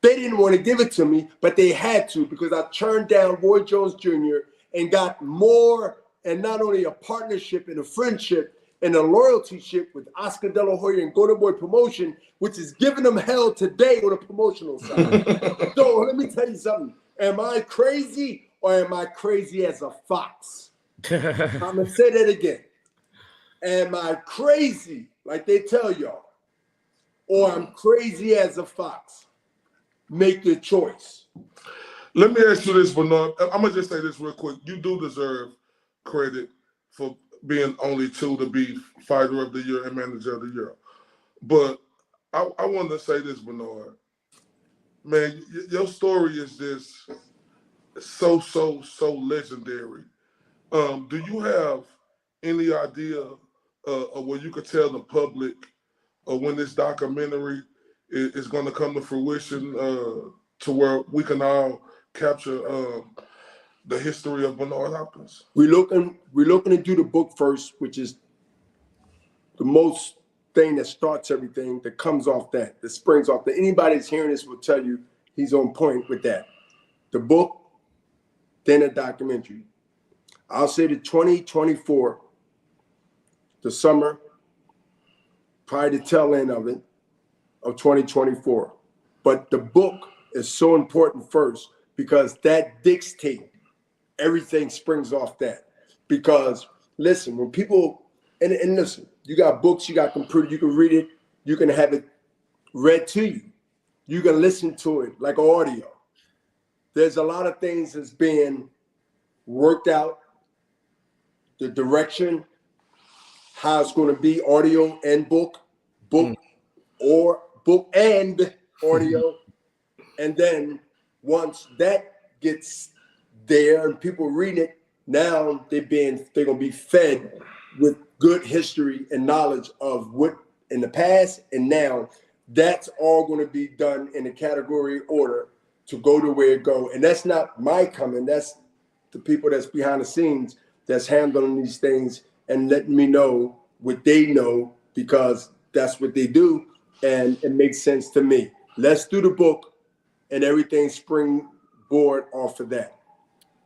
Speaker 4: They didn't want to give it to me, but they had to, because I turned down Roy Jones Jr. and got more, and not only a partnership and a friendship and a loyalty-ship with Oscar De La Hoya and Golden Boy Promotion, which is giving them hell today on the promotional side. So let me tell you something. Am I crazy, or am I crazy as a fox? I'm going to say that again. Am I crazy, like they tell y'all, or I'm crazy as a fox? Make your choice.
Speaker 2: Let me ask you this, Bernard. I'm going to just say this real quick. You do deserve credit for being only 2 to be Fighter of the Year and Manager of the Year. But I want to say this, Bernard. Man, your story is just so legendary. Do you have any idea of where you could tell the public when this documentary is going to come to fruition to where we can all capture the history of Bernard Hopkins?
Speaker 4: We're looking to do the book first, which is the most thing that starts everything, that comes off that springs off that. Anybody that's hearing this will tell you he's on point with that. The book, then a documentary. I'll say the 2024, the summer, probably the tail end of 2024. But the book is so important first, because that dictates everything springs off that. Because listen, when people, and listen, you got books, you got computer, you can read it, you can have it read to you. You can listen to it like audio. There's a lot of things that's being worked out, the direction, how it's going to be audio and book or book and audio. And then once that gets there and people read it, now they're going to be fed with good history and knowledge of what in the past and now. That's all going to be done in a category order to go to where it go. And that's not my coming. That's the people that's behind the scenes that's handling these things and letting me know what they know, because that's what they do. And it makes sense to me. Let's do the book and everything springboard off of that.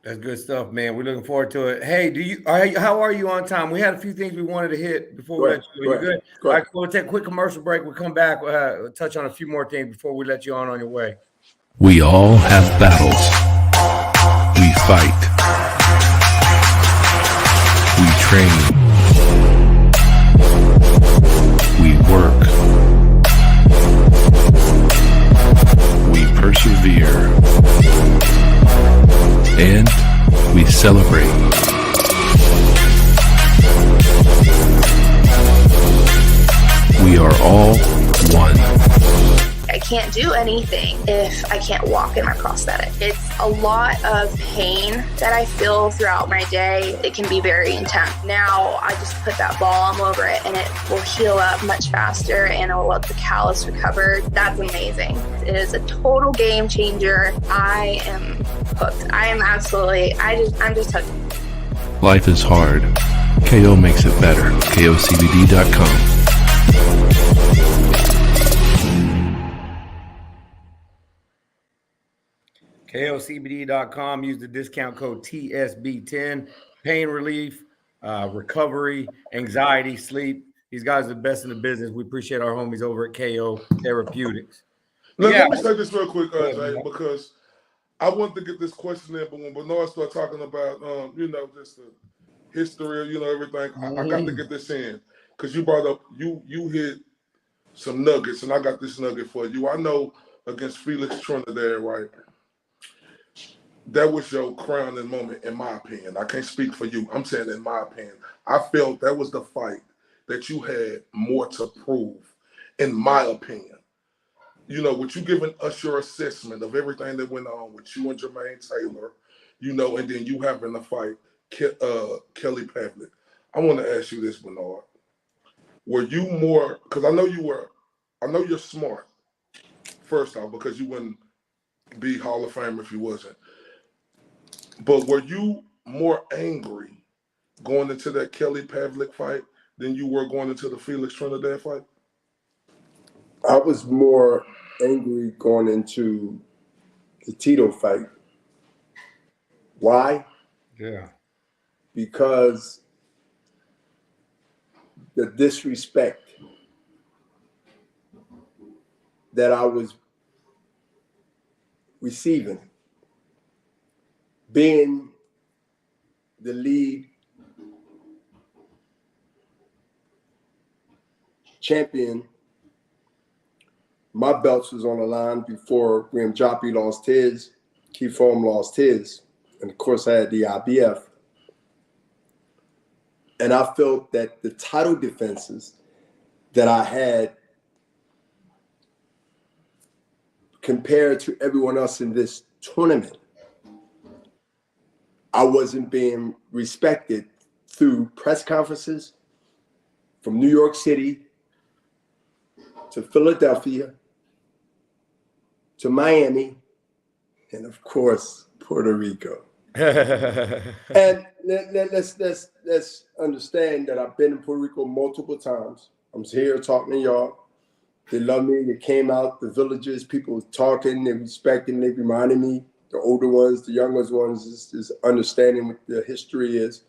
Speaker 3: That's good stuff, man. We're looking forward to it. Hey, how are you on time? We had a few things we wanted to hit before we let you go. You good? All right, we'll take a quick commercial break. We'll come back, touch on a few more things before we let you on your way.
Speaker 1: We all have battles. We fight. We train. We work. We persevere. And we celebrate. We are all one.
Speaker 3: Hey,
Speaker 5: can't do anything if I can't walk in my prosthetic. It's a lot of pain that I feel throughout my day. It can be very intense. Now I just put that balm over it and it will heal up much faster and it will let the callus recover. That's amazing. It is a total game changer. I am hooked. I'm just hooked.
Speaker 1: Life is hard. KO makes it better. KOCBD.com.
Speaker 3: KOCBD.com. Use the discount code TSB10. Pain relief, recovery, anxiety, sleep. These guys are the best in the business. We appreciate our homies over at KO Therapeutics.
Speaker 2: Let me say this real quick, Jay, because I wanted to get this question in, but when Bernard started talking about, just the history of, everything, I got to get this in because you brought up, you hit some nuggets, and I got this nugget for you. I know against Felix Trinidad, right? That was your crowning moment, in my opinion. I can't speak for you. I'm saying in my opinion. I felt that was the fight that you had more to prove, in my opinion. With you giving us your assessment of everything that went on with you and Jermaine Taylor, and then you having to fight Kelly Pavlik. I want to ask you this, Bernard. Were you more, because I know you're smart, first off, because you wouldn't be Hall of Fame if you wasn't. But were you more angry going into that Kelly Pavlik fight than you were going into the Felix Trinidad fight?
Speaker 4: I was more angry going into the Tito fight. Why?
Speaker 3: Yeah.
Speaker 4: Because the disrespect that I was receiving, being the lead champion, my belts was on the line before Graham Joppy lost his, Keith Foam lost his, and of course I had the IBF. And I felt that the title defenses that I had compared to everyone else in this tournament, I wasn't being respected through press conferences from New York City to Philadelphia to Miami, and of course, Puerto Rico. And let's understand that I've been in Puerto Rico multiple times. I'm here talking to y'all. They love me. They came out, the villages, people were talking, they respecting, they reminded me, the older ones, the younger ones, is understanding what the history is.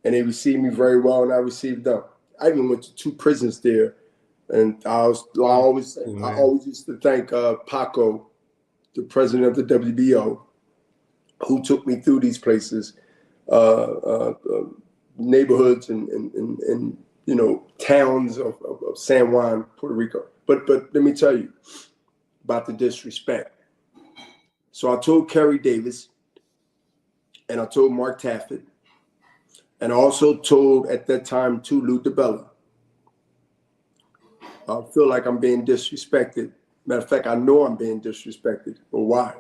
Speaker 4: And they received me very well, and I received them. I even went to 2 prisons there. And I always used to thank Paco, the president of the WBO, who took me through these places, neighborhoods and towns of San Juan, Puerto Rico. But let me tell you about the disrespect. So I told Kerry Davis, and I told Mark Taffet, and I also told at that time to Lou DiBella. I feel like I'm being disrespected. Matter of fact, I know I'm being disrespected. But why?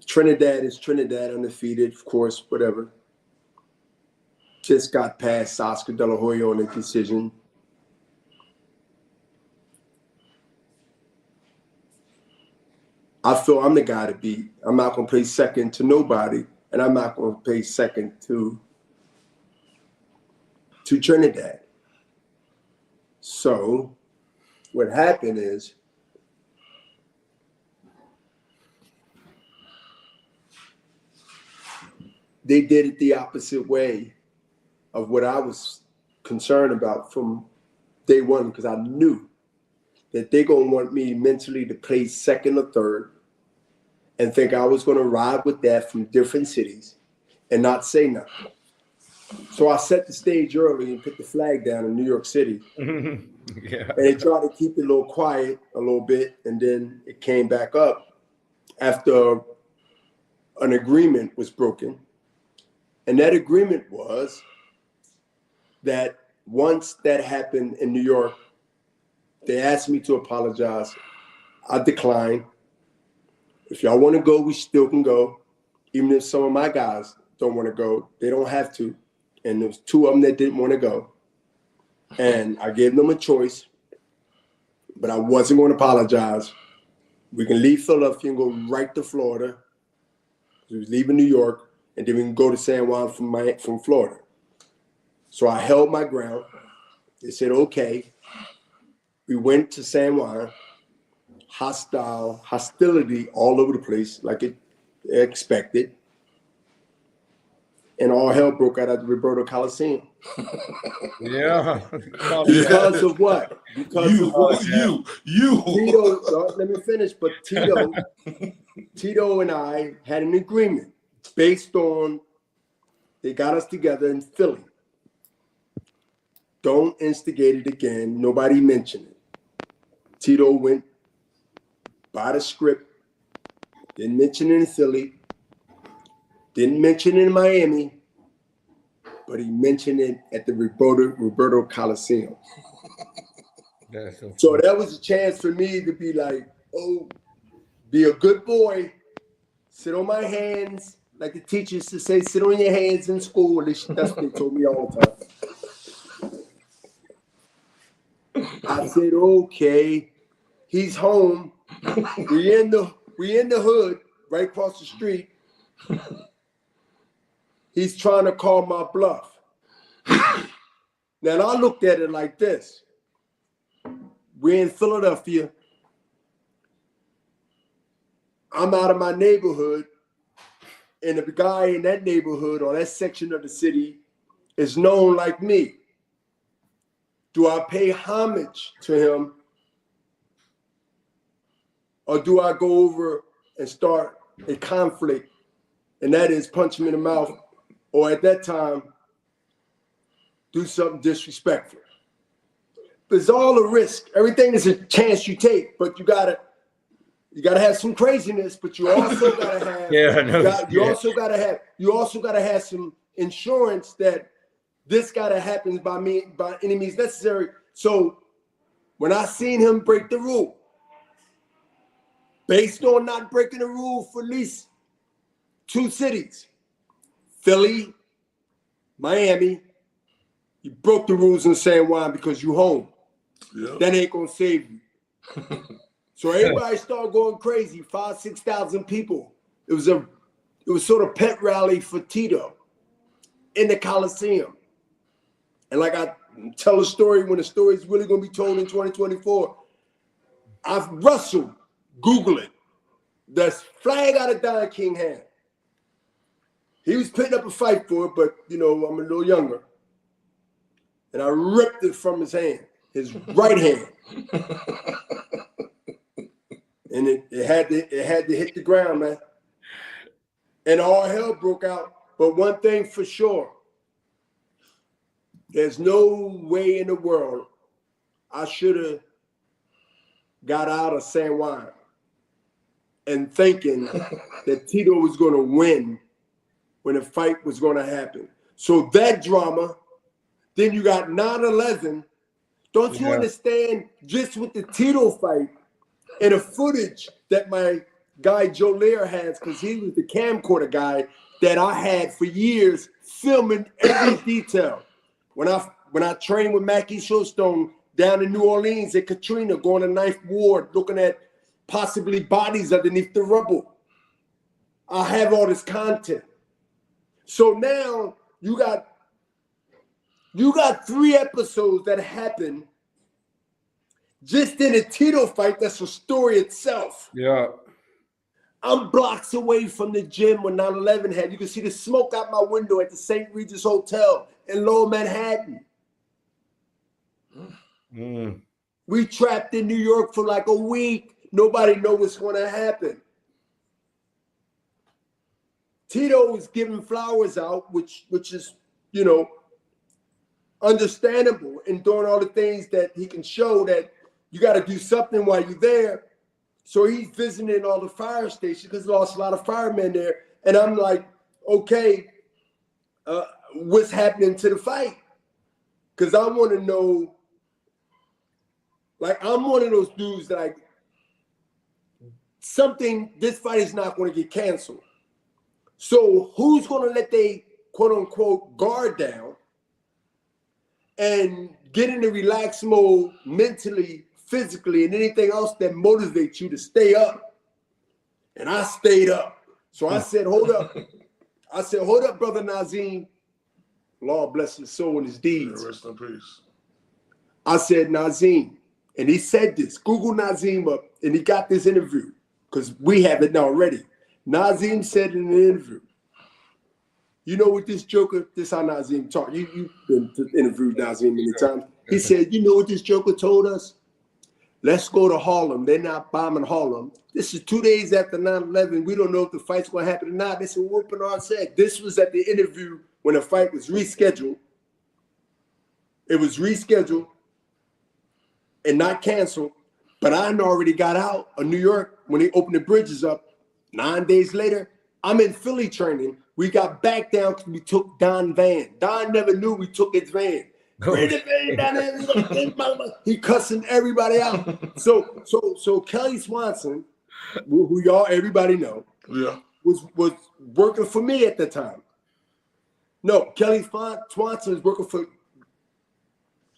Speaker 4: Trinidad is Trinidad, undefeated, of course, whatever. Just got past Oscar De La Hoya on a decision. I feel I'm the guy to beat. I'm not going to play second to nobody, and I'm not going to play second to Trinidad. So what happened is they did it the opposite way of what I was concerned about from day one, because I knew that they're going to want me mentally to play second or third and think I was going to ride with that from different cities and not say nothing. So I set the stage early and put the flag down in New York City.
Speaker 3: Yeah.
Speaker 4: And they tried to keep it a little quiet a little bit, and then it came back up after an agreement was broken. And that agreement was that once that happened in New York, They asked me to apologize. I declined. If y'all want to go, we still can go. Even if some of my guys don't want to go, they don't have to. And there was 2 of them that didn't want to go. And I gave them a choice, but I wasn't going to apologize. We can leave Philadelphia and go right to Florida. We was leaving New York, and then we can go to San Juan from Florida. So I held my ground. They said, okay. We went to San Juan. Hostility all over the place, like it expected. And all hell broke out at the Roberto Coliseum.
Speaker 3: Yeah.
Speaker 4: Because of what? Because of what?
Speaker 2: You.
Speaker 4: Tito, let me finish, but Tito and I had an agreement based on they got us together in Philly. Don't instigate it again. Nobody mentioned it. Tito went by the script, didn't mention it in Philly, didn't mention it in Miami, but he mentioned it at the Roberto Coliseum. So that was a chance for me to be like, oh, be a good boy, sit on my hands, like the teachers used to say, sit on your hands in school. That's what they told me all the time. I said, okay, he's home. We in the hood, right across the street. He's trying to call my bluff. Now I looked at it like this. We're in Philadelphia. I'm out of my neighborhood, and the guy in that neighborhood or that section of the city is known like me. Do I pay homage to him? Or do I go over and start a conflict, and that is punch him in the mouth, or at that time, do something disrespectful? It's all a risk. Everything is a chance you take, but you gotta have some craziness, but you also gotta have you also gotta have some insurance that this gotta happen by any means necessary. So when I seen him break the rule, based on not breaking the rule for at least 2 cities, Philly, Miami, you broke the rules in San Juan because you home. Yep. That ain't gonna save you. So everybody started going crazy. 5,000-6,000 people. It was sort of pet rally for Tito in the Coliseum. And like I tell a story when the story is really gonna be told in 2024. I've wrestled. Google it. The flag out of Don King hand. He was putting up a fight for it, but I'm a little younger. And I ripped it from his hand, his right hand. And it had to hit the ground, man. And all hell broke out. But one thing for sure, there's no way in the world I should have got out of San Juan and thinking that Tito was going to win when the fight was going to happen. So that drama, then you got 9/11. Don't you understand, just with the Tito fight and the footage that my guy Joe Lair has, because he was the camcorder guy that I had for years filming every detail. When I trained with Mackie Showstone down in New Orleans at Katrina, going to 9th Ward, looking at possibly bodies underneath the rubble. I have all this content. So now you got 3 episodes that happen just in a Tito fight. That's a story itself.
Speaker 3: Yeah.
Speaker 4: I'm blocks away from the gym when 9/11 happened. You can see the smoke out my window at the St. Regis Hotel in Lower Manhattan.
Speaker 3: Mm.
Speaker 4: We trapped in New York for like a week. Nobody knows what's going to happen. Tito was giving flowers out, which is, understandable, and doing all the things that he can show that you got to do something while you're there. So he's visiting all the fire stations because lost a lot of firemen there. And I'm like, okay, what's happening to the fight? Because I want to know Like, I'm one of those dudes that this fight is not going to get canceled. So who's going to let they quote unquote guard down and get in the relaxed mode mentally, physically, and anything else that motivates you to stay up? And I stayed up. So I said, hold up. I said, hold up, brother Nazim. Lord bless his soul and his deeds.
Speaker 2: Yeah, rest in peace.
Speaker 4: I said, Nazim, and he said this. Google Nazim up, and he got this interview because we have it now already. Nazim said in an interview, you know what this joker, this how Nazim talk. You've been interviewed Nazim many times. He said, you know what this joker told us? Let's go to Harlem. They're not bombing Harlem. This is 2 days after 9/11. We don't know if the fight's going to happen or not. This is what Bernard said. This was at the interview when the fight was rescheduled. It was rescheduled and not canceled. But I had already got out of New York when they opened the bridges up. 9 days later, I'm in Philly training. We got back down because we took Don van. Don never knew we took his van. Bring the van down there. He cussing everybody out. So Kelly Swanson, who y'all everybody know, was working for me at the time. No, Kelly Swanson was working for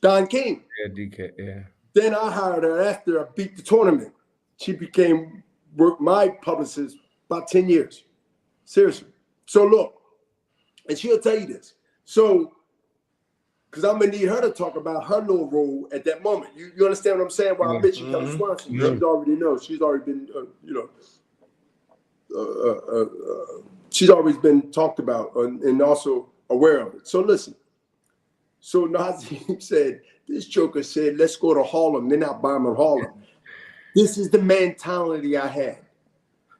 Speaker 4: Don King.
Speaker 3: Yeah, DK, yeah.
Speaker 4: Then I hired her after I beat the tournament. She became my publicist about 10 years. Seriously. So look, and she'll tell you this. So, because I'm going to need her to talk about her little role at that moment. You understand what I'm saying? While I mentioned Kelly Swanson, she already knows. She's already been, she's always been talked about and also aware of it. So listen. So Nazim said, this joker said, let's go to Harlem. They're not bombing Harlem. This is the mentality I had.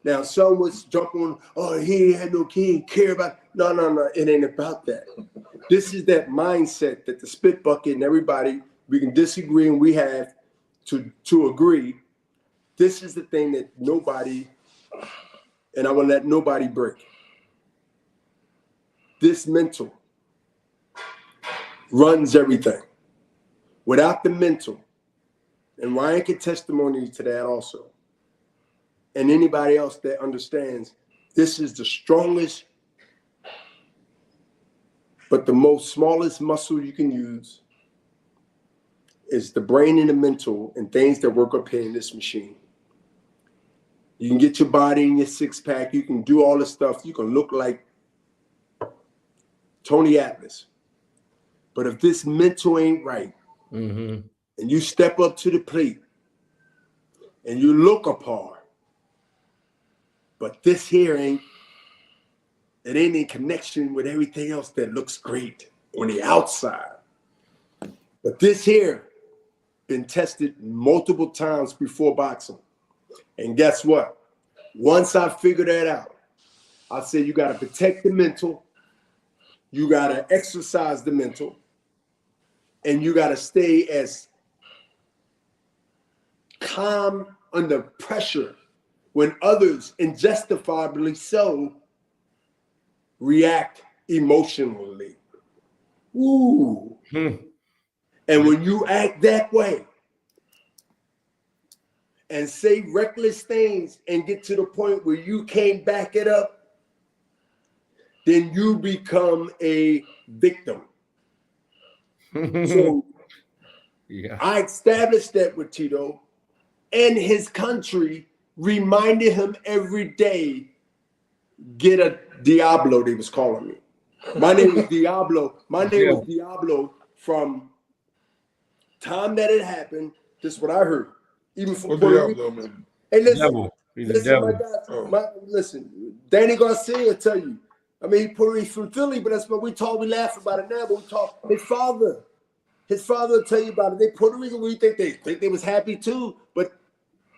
Speaker 4: Now, some was jumping on, oh, he ain't had no kid, he didn't care about. No, it ain't about that. This is that mindset that the spit bucket and everybody, we can disagree and we have to agree. This is the thing that nobody, and I will let nobody break. This mental runs everything. Without the mental, and Ryan can testimony to that also, and anybody else that understands, this is the strongest, but the most smallest muscle you can use is the brain and the mental and things that work up here in this machine. You can get your body in your six-pack. You can do all this stuff. You can look like Tony Atlas. But if this mental ain't right, and you step up to the plate and you look apart, but this here ain't in connection with everything else that looks great on the outside. But this here been tested multiple times before boxing. And guess what? Once I figured that out, I said you got to protect the mental, you got to exercise the mental, and you got to stay as calm under pressure when others, injustifiably so, react emotionally. Ooh. And when you act that way and say reckless things and get to the point where you can't back it up, then you become a victim. So I established that with Tito, and his country reminded him every day, get a Diablo, they was calling me. My name was Diablo. My name was Diablo from time that it happened. This is what I heard. Even from Puerto Rico. Man. Hey, listen. Listen, Danny Garcia will tell you. I mean, he's from Philly, but that's what we talk. We laugh about it now, but we talk. His father will tell you about it. They Puerto Rican, we think they was happy too, but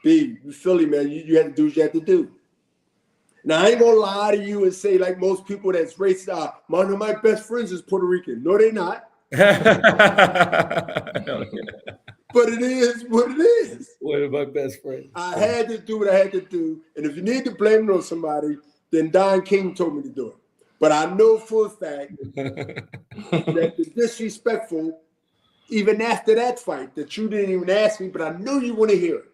Speaker 4: B, you Philly, man, you had to do what you had to do. Now, I ain't gonna lie to you and say like most people that's racist, one of my best friends is Puerto Rican. No, they're not. But it is what it is.
Speaker 3: One of my best friends.
Speaker 4: I had to do what I had to do. And if you need to blame it on somebody, then Don King told me to do it. But I know for a fact that the disrespectful even after that fight that you didn't even ask me, but I knew you want to hear it.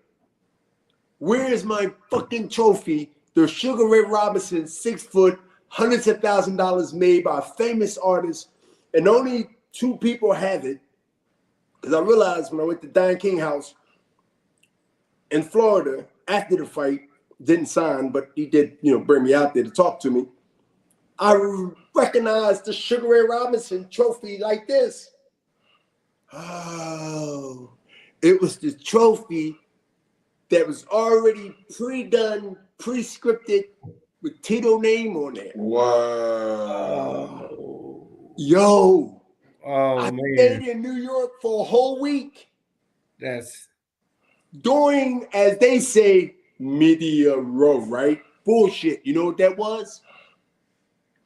Speaker 4: Where is my fucking trophy? The Sugar Ray Robinson 6 foot, hundreds of $1,000s made by a famous artist, and only 2 people have it. Because I realized when I went to Don King house in Florida after the fight, didn't sign, but he did, bring me out there to talk to me. I recognized the Sugar Ray Robinson trophy like this. Oh, it was the trophy that was already pre-done, pre-scripted with Tito name on there.
Speaker 2: Wow.
Speaker 4: Yo.
Speaker 3: Oh,
Speaker 4: I
Speaker 3: man.
Speaker 4: stayed in New York for a whole week.
Speaker 3: That's
Speaker 4: During, as they say, media row, right? Bullshit. You know what that was?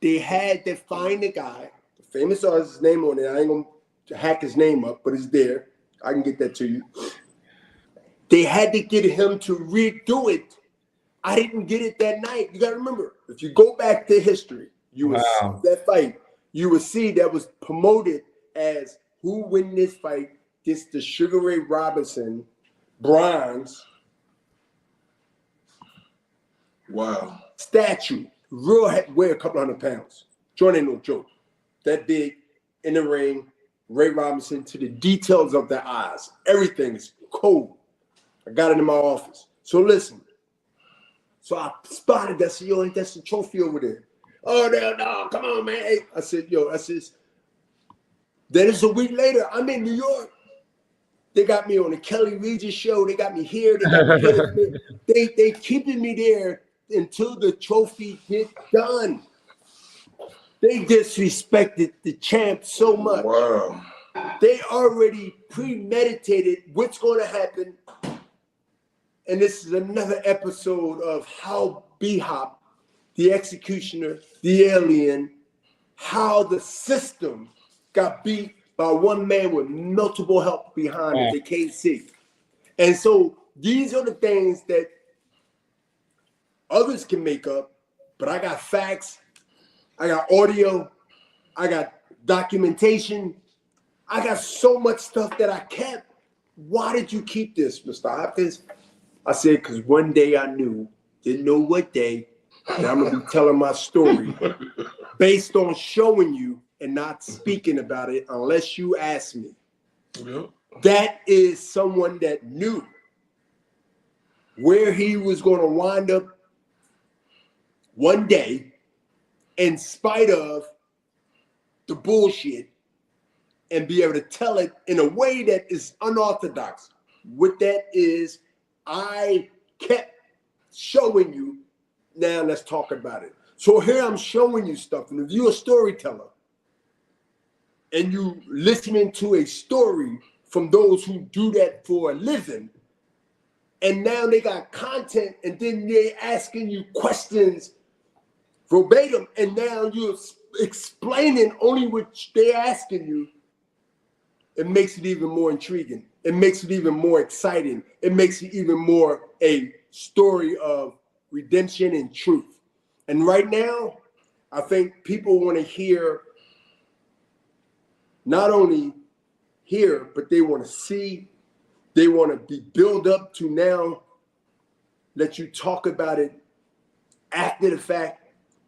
Speaker 4: They had to find a guy, the famous artist's name on it. I ain't going to hack his name up, but it's there. I can get that to you. They had to get him to redo it. I didn't get it that night. You got to remember, if you go back to history, you will see that fight. You will see that was promoted as who win this fight gets the Sugar Ray Robinson bronze.
Speaker 2: Wow.
Speaker 4: Statue. Real weigh a couple hundred pounds. Joint ain't no joke. That big in the ring. Ray Robinson to the details of the eyes. Everything is cold. I got it in my office. So listen. So I spotted that. I said, yo, ain't that the trophy over there? Oh, no, come on, man. Hey. I said, yo, that's this. Then it's a week later. I'm in New York. They got me on the Kelly Regis show. They got me here. They got me here. They keeping me there until the trophy get done. They disrespected the champ so much.
Speaker 2: Wow.
Speaker 4: They already premeditated what's going to happen. And this is another episode of how B-Hop, the executioner, the alien, how the system got beat by one man with multiple help behind it. They can't see. And so these are the things that others can make up, but I got facts, I got audio, I got documentation, I got so much stuff that I kept. Why did you keep this, Mr. Hopkins? I said, because one day I knew, didn't know what day, that I'm going to be telling my story based on showing you and not speaking about it unless you ask me.
Speaker 2: Yep.
Speaker 4: That is someone that knew where he was going to wind up one day in spite of the bullshit and be able to tell it in a way that is unorthodox. What that is, I kept showing you. Now let's talk about it. So here I'm showing you stuff. And if you're a storyteller and you listening to a story from those who do that for a living, and now they got content and then they're asking you questions verbatim, and now you're explaining only what they're asking you, it makes it even more intriguing. It makes it even more exciting. It makes it even more a story of redemption and truth. And right now, I think people want to hear, not only hear, but they want to see, they want to be built up to now let you talk about it after the fact.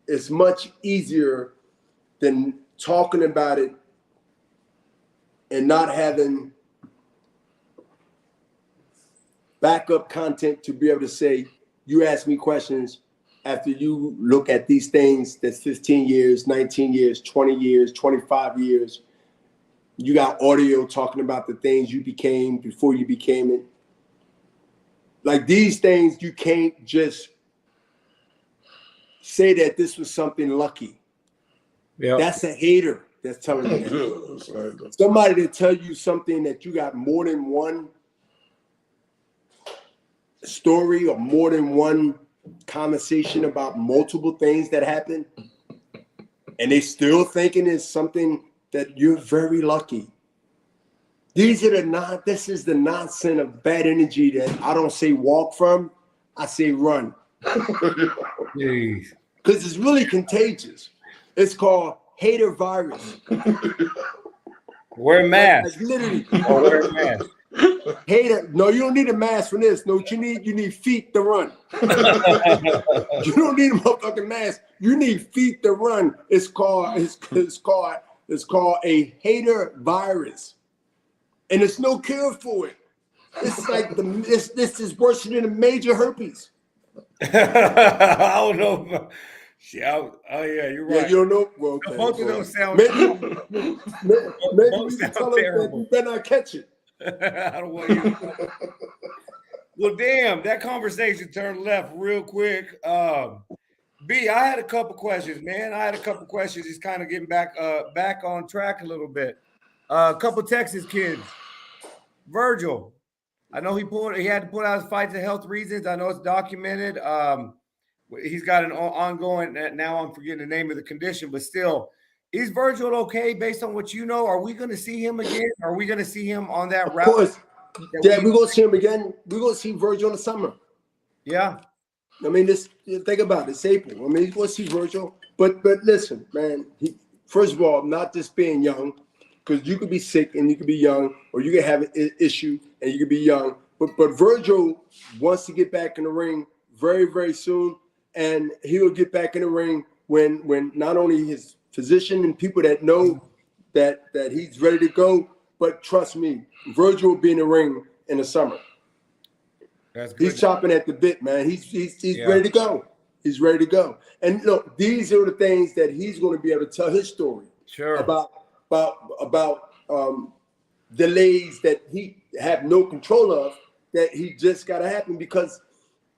Speaker 4: It's much easier than talking about it and not having backup content to be able to say, you ask me questions after you look at these things that's 15 years, 19 years, 20 years, 25 years. You got audio talking about the things you became before you became it. Like these things, you can't just say that this was something lucky.
Speaker 3: Yep.
Speaker 4: That's a hater that's telling you that. Somebody to tell you something that you got more than one story or more than one conversation about multiple things that happened, and they still thinking it's something that you're very lucky. This is the nonsense of bad energy that I don't say walk from, I say run.
Speaker 3: Jeez.
Speaker 4: Because it's really contagious. It's called hater virus.
Speaker 3: Wear a mask.
Speaker 4: Like literally.
Speaker 3: Or wear a mask.
Speaker 4: Hater, no, you don't need a mask for this. No, what you need feet to run. You don't need a motherfucking mask. You need feet to run. It's called a hater virus, and there's no cure for it. It's like this is worse than a major herpes.
Speaker 3: I don't know. Yeah, oh yeah, you're right.
Speaker 4: Yeah, you don't know. Well, okay,
Speaker 3: both of those sound
Speaker 4: maybe you can tell us that you better not catch it.
Speaker 3: I don't want you. Well, damn, that conversation turned left real quick. B, I had a couple questions, man. Just kind of getting back on track a little bit. A couple Texas kids. Virgil, I know he had to put out his fight for health reasons. I know it's documented. He's got an ongoing. Now I'm forgetting the name of the condition, but still. Is Virgil okay based on what you know? Are we going to see him again? Are we going to see him on that route?
Speaker 4: Of course. Yeah, we're going to see him again. We're going to see Virgil in the summer.
Speaker 3: Yeah.
Speaker 4: I mean, think about it. It's April. I mean, he's going to see Virgil. But listen, man, first of all, not just being young, because you could be sick and you could be young, or you could have an issue and you could be young. But Virgil wants to get back in the ring very, very soon. And he'll get back in the ring when not only his physician and people that know that he's ready to go, but trust me, Virgil will be in the ring in the summer.
Speaker 3: That's good.
Speaker 4: He's chopping at the bit, man. He's ready to go. He's ready to go. And look, these are the things that he's going to be able to tell his story.
Speaker 3: Sure.
Speaker 4: About delays that he have no control of, that he just got to happen. Because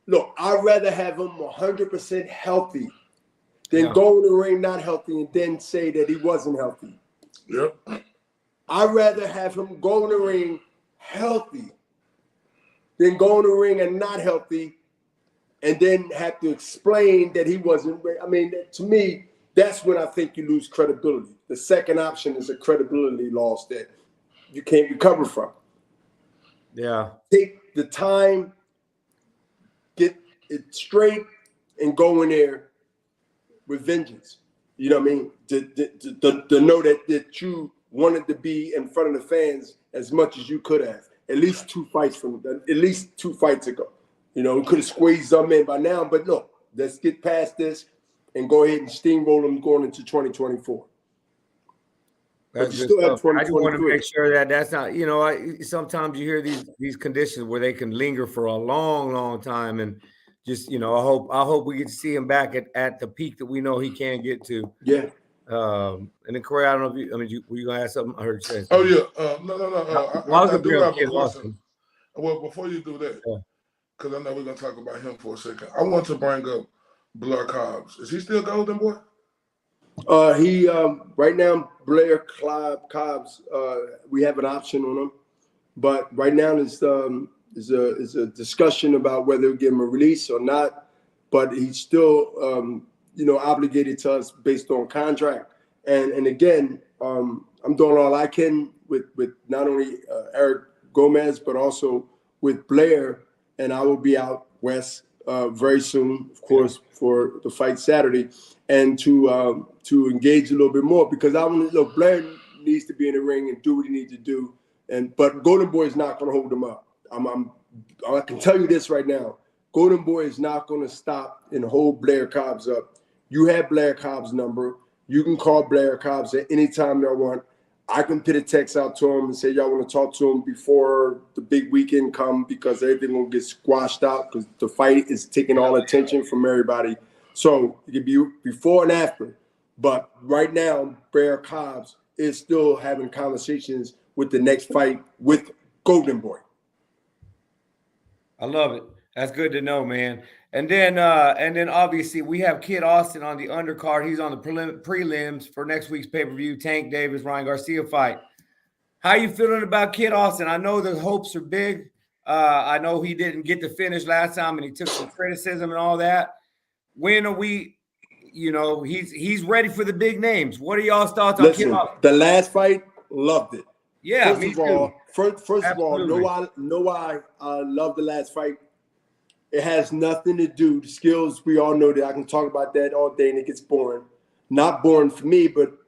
Speaker 4: look, I'd rather have him 100% healthy than go in the ring not healthy and then say that he wasn't healthy.
Speaker 2: Yep.
Speaker 4: I'd rather have him go in the ring healthy than go in the ring and not healthy and then have to explain that he wasn't. I mean, to me, that's when I think you lose credibility. The second option is a credibility loss that you can't recover from.
Speaker 3: Yeah.
Speaker 4: Take the time, get it straight, and go in there with vengeance. You know what I mean? To know that you wanted to be in front of the fans as much as you could have. At least two fights ago. You know, we could have squeezed them in by now, but look, let's get past this and go ahead and steamroll them going into 2024.
Speaker 3: That's
Speaker 4: but you still have 2023.
Speaker 3: I just want to make sure that that's not, you know, sometimes you hear these conditions where they can linger for a long, long time. And just, you know, I hope we get to see him back at the peak that we know he can get to.
Speaker 4: Yeah.
Speaker 3: And then Corey, I don't know if were you gonna ask something? I heard you say
Speaker 2: Oh
Speaker 3: something.
Speaker 2: yeah. No.
Speaker 3: I
Speaker 2: do have a question. Well, before you do that, because I know we're gonna talk about him for a second. I want to bring up Blair Cobbs. Is he still Golden Boy?
Speaker 4: He right now, Blair Cobbs. We have an option on him, but right now is a discussion about whether we give him a release or not. But he's still obligated to us based on contract. And again, I'm doing all I can with not only Eric Gomez but also with Blair, and I will be out west very soon, of course, for the fight Saturday, and to engage a little bit more, because I want to look. Blair needs to be in the ring and do what he needs to do, but Golden Boy is not going to hold him up. I can tell you this right now: Golden Boy is not going to stop and hold Blair Cobbs up. You have Blair Cobbs' number. You can call Blair Cobbs at any time you want. I can put a text out to him and say y'all want to talk to him before the big weekend come, because everything will get squashed out because the fight is taking all attention from everybody. So it could be before and after. But right now, Blair Cobbs is still having conversations with the next fight with Golden Boy.
Speaker 3: I love it. That's good to know, man. And then obviously we have Kid Austin on the undercard. He's on the prelims for next week's pay-per-view, Tank Davis, Ryan Garcia fight. How you feeling about Kid Austin? I know the hopes are big. I know he didn't get to finish last time and he took some criticism and all that. When are we, he's ready for the big names. What are y'all's thoughts on Kid Austin?
Speaker 4: The last fight, loved it.
Speaker 3: Yeah,
Speaker 4: First of all, know why I love the last fight? It has nothing to do, the skills, we all know that. I can talk about that all day and it gets boring. Not boring for me, but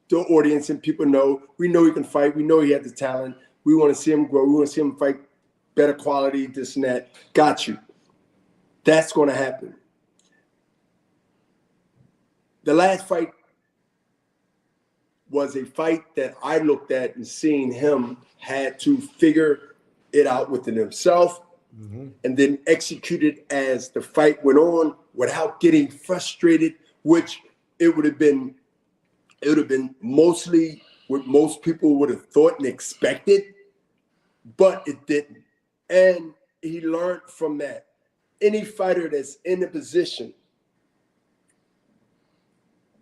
Speaker 4: the audience and people know, we know he can fight. We know he has the talent. We want to see him grow. We want to see him fight better quality, this and that. Got you. That's going to happen. The last fight was a fight that I looked at and seeing him had to figure it out within himself and then execute it as the fight went on without getting frustrated, which it would have been mostly what most people would have thought and expected, but it didn't. And he learned from that. Any fighter that's in a position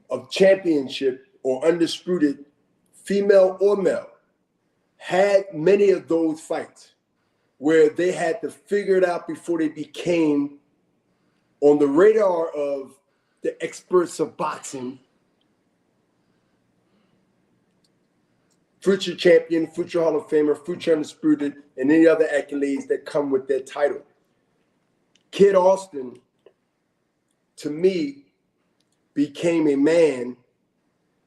Speaker 4: of championship or undisputed, female or male, had many of those fights where they had to figure it out before they became on the radar of the experts of boxing, future champion, future Hall of Famer, future undisputed, and any other accolades that come with that title. Kid Austin, to me, became a man,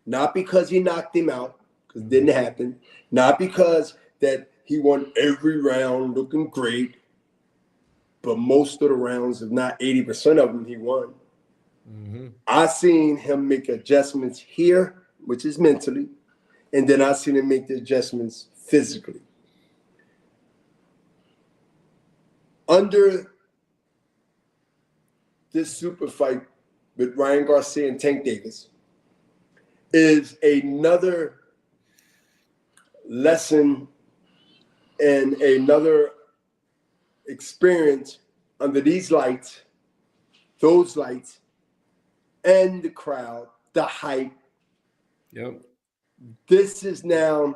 Speaker 4: not because he knocked him out, because it didn't happen, not because that he won every round looking great, but most of the rounds, if not 80% of them, he won. I seen him make adjustments here, which is mentally, and then I seen him make the adjustments physically. Under this super fight with Ryan Garcia and Tank Davis is another lesson and another experience under these lights, those lights, and the crowd, the hype.
Speaker 3: Yep.
Speaker 4: This is now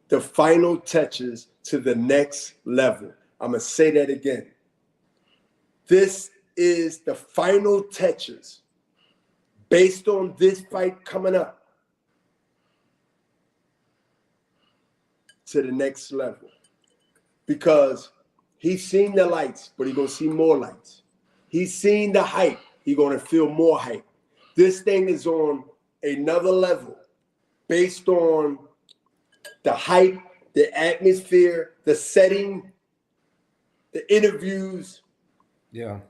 Speaker 4: the final touches to the next level. I'm going to say that again. This is the final touches based on this fight coming up to the next level. Because he's seen the lights, but he's going to see more lights. He's seen the hype. He's going to feel more hype. This thing is on another level based on the hype, the atmosphere, the setting, the interviews.
Speaker 3: Yeah.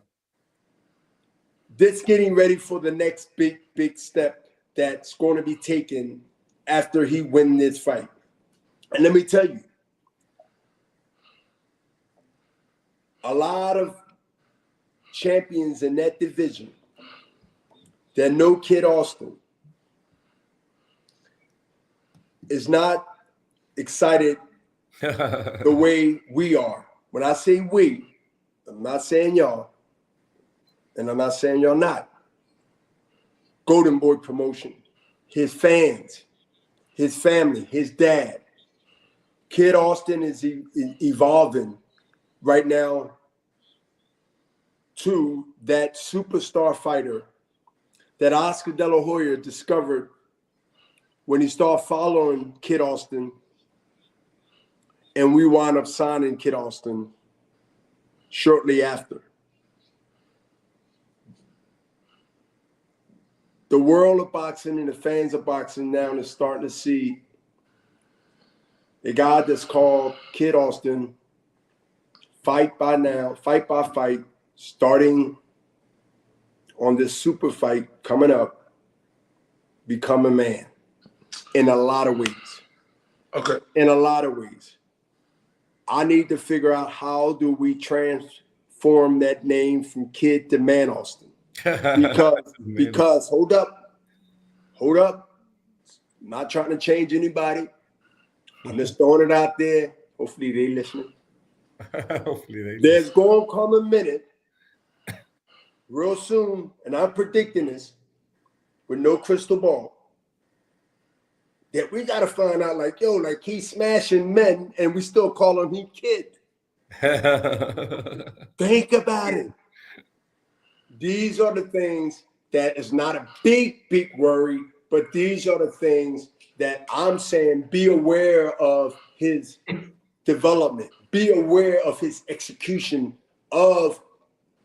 Speaker 4: This getting ready for the next big step that's going to be taken after he wins this fight. And let me tell you, a lot of champions in that division that know Kid Austin is not excited the way we are. When I say we, I'm not saying y'all, and I'm not saying y'all not. Golden Boy Promotion, his fans, his family, his dad. Kid Austin is evolving right now to that superstar fighter that Oscar De La Hoya discovered when he started following Kid Austin, and we wound up signing Kid Austin shortly after. The world of boxing and the fans of boxing now is starting to see a guy that's called Kid Austin, fight by fight, starting on this super fight coming up, become a man in a lot of ways.
Speaker 2: Okay.
Speaker 4: In a lot of ways. I need to figure out how do we transform that name from Kid to Man Austin. Because hold up. I'm not trying to change anybody. I'm just throwing it out there. Hopefully they listening. There's going to come a minute real soon, and I'm predicting this with no crystal ball, that we got to find out like he's smashing men and we still call him Kid. Think about it. These are the things that is not a big worry, but these are the things that I'm saying be aware of his development. Be aware of his execution of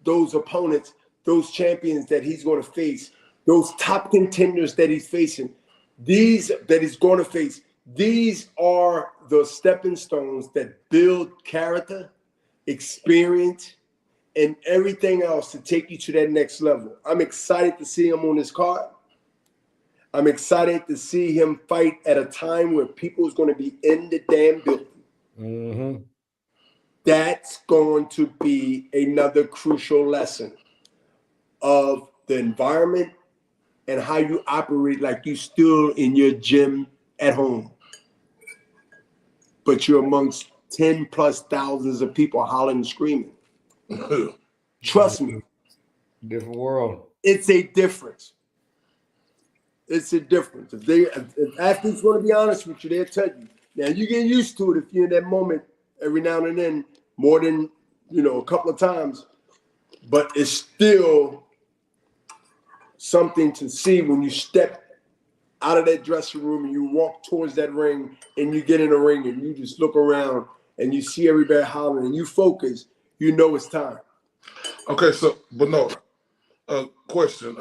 Speaker 4: those opponents, those champions that he's going to face, those top contenders that he's facing. these that he's going to face, these are the stepping stones that build character, experience, and everything else to take you to that next level. I'm excited to see him on this card. I'm excited to see him fight at a time where people is going to be in the damn building.
Speaker 3: Mm-hmm.
Speaker 4: That's going to be another crucial lesson of the environment and how you operate like you still in your gym at home. But you're amongst 10 plus thousands of people hollering and screaming. Trust me.
Speaker 3: Different world.
Speaker 4: It's a difference. It's a difference. If athletes want to be honest with you, they'll tell you. Now, you get used to it if you're in that moment every now and then, more than, a couple of times. But it's still something to see when you step out of that dressing room and you walk towards that ring and you get in the ring and you just look around and you see everybody hollering and you focus, it's time.
Speaker 2: Okay, so Bernard, question.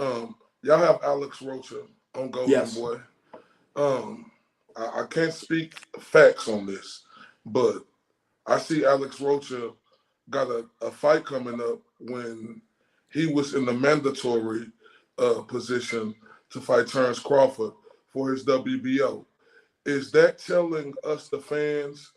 Speaker 2: Y'all have Alex Rocha on Golden
Speaker 4: Yes.
Speaker 2: Boy. I can't speak facts on this, but I see Alex Rocha got a fight coming up when he was in the mandatory position to fight Terrence Crawford for his WBO. Is that telling us, the fans,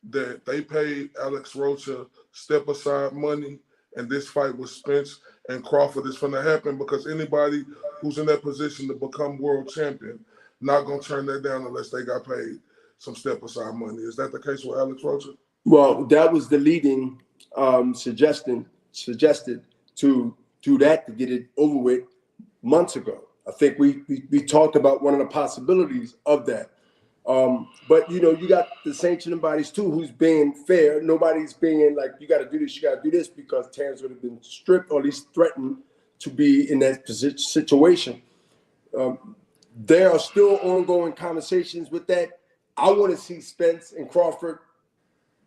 Speaker 2: that they paid Alex Rocha step aside money and this fight was Spence and Crawford is going to happen? Because anybody who's in that position to become world champion not going to turn that down unless they got paid some step aside money. Is that the case with Alex Rocha?
Speaker 4: Well, that was the leading suggested to do that, to get it over with months ago. I think we talked about one of the possibilities of that. But you got the sanctioning bodies too, who's being fair. Nobody's being like, you got to do this, you got to do this, because Terrence would have been stripped or at least threatened to be in that situation. There are still ongoing conversations with that. I want to see Spence and Crawford,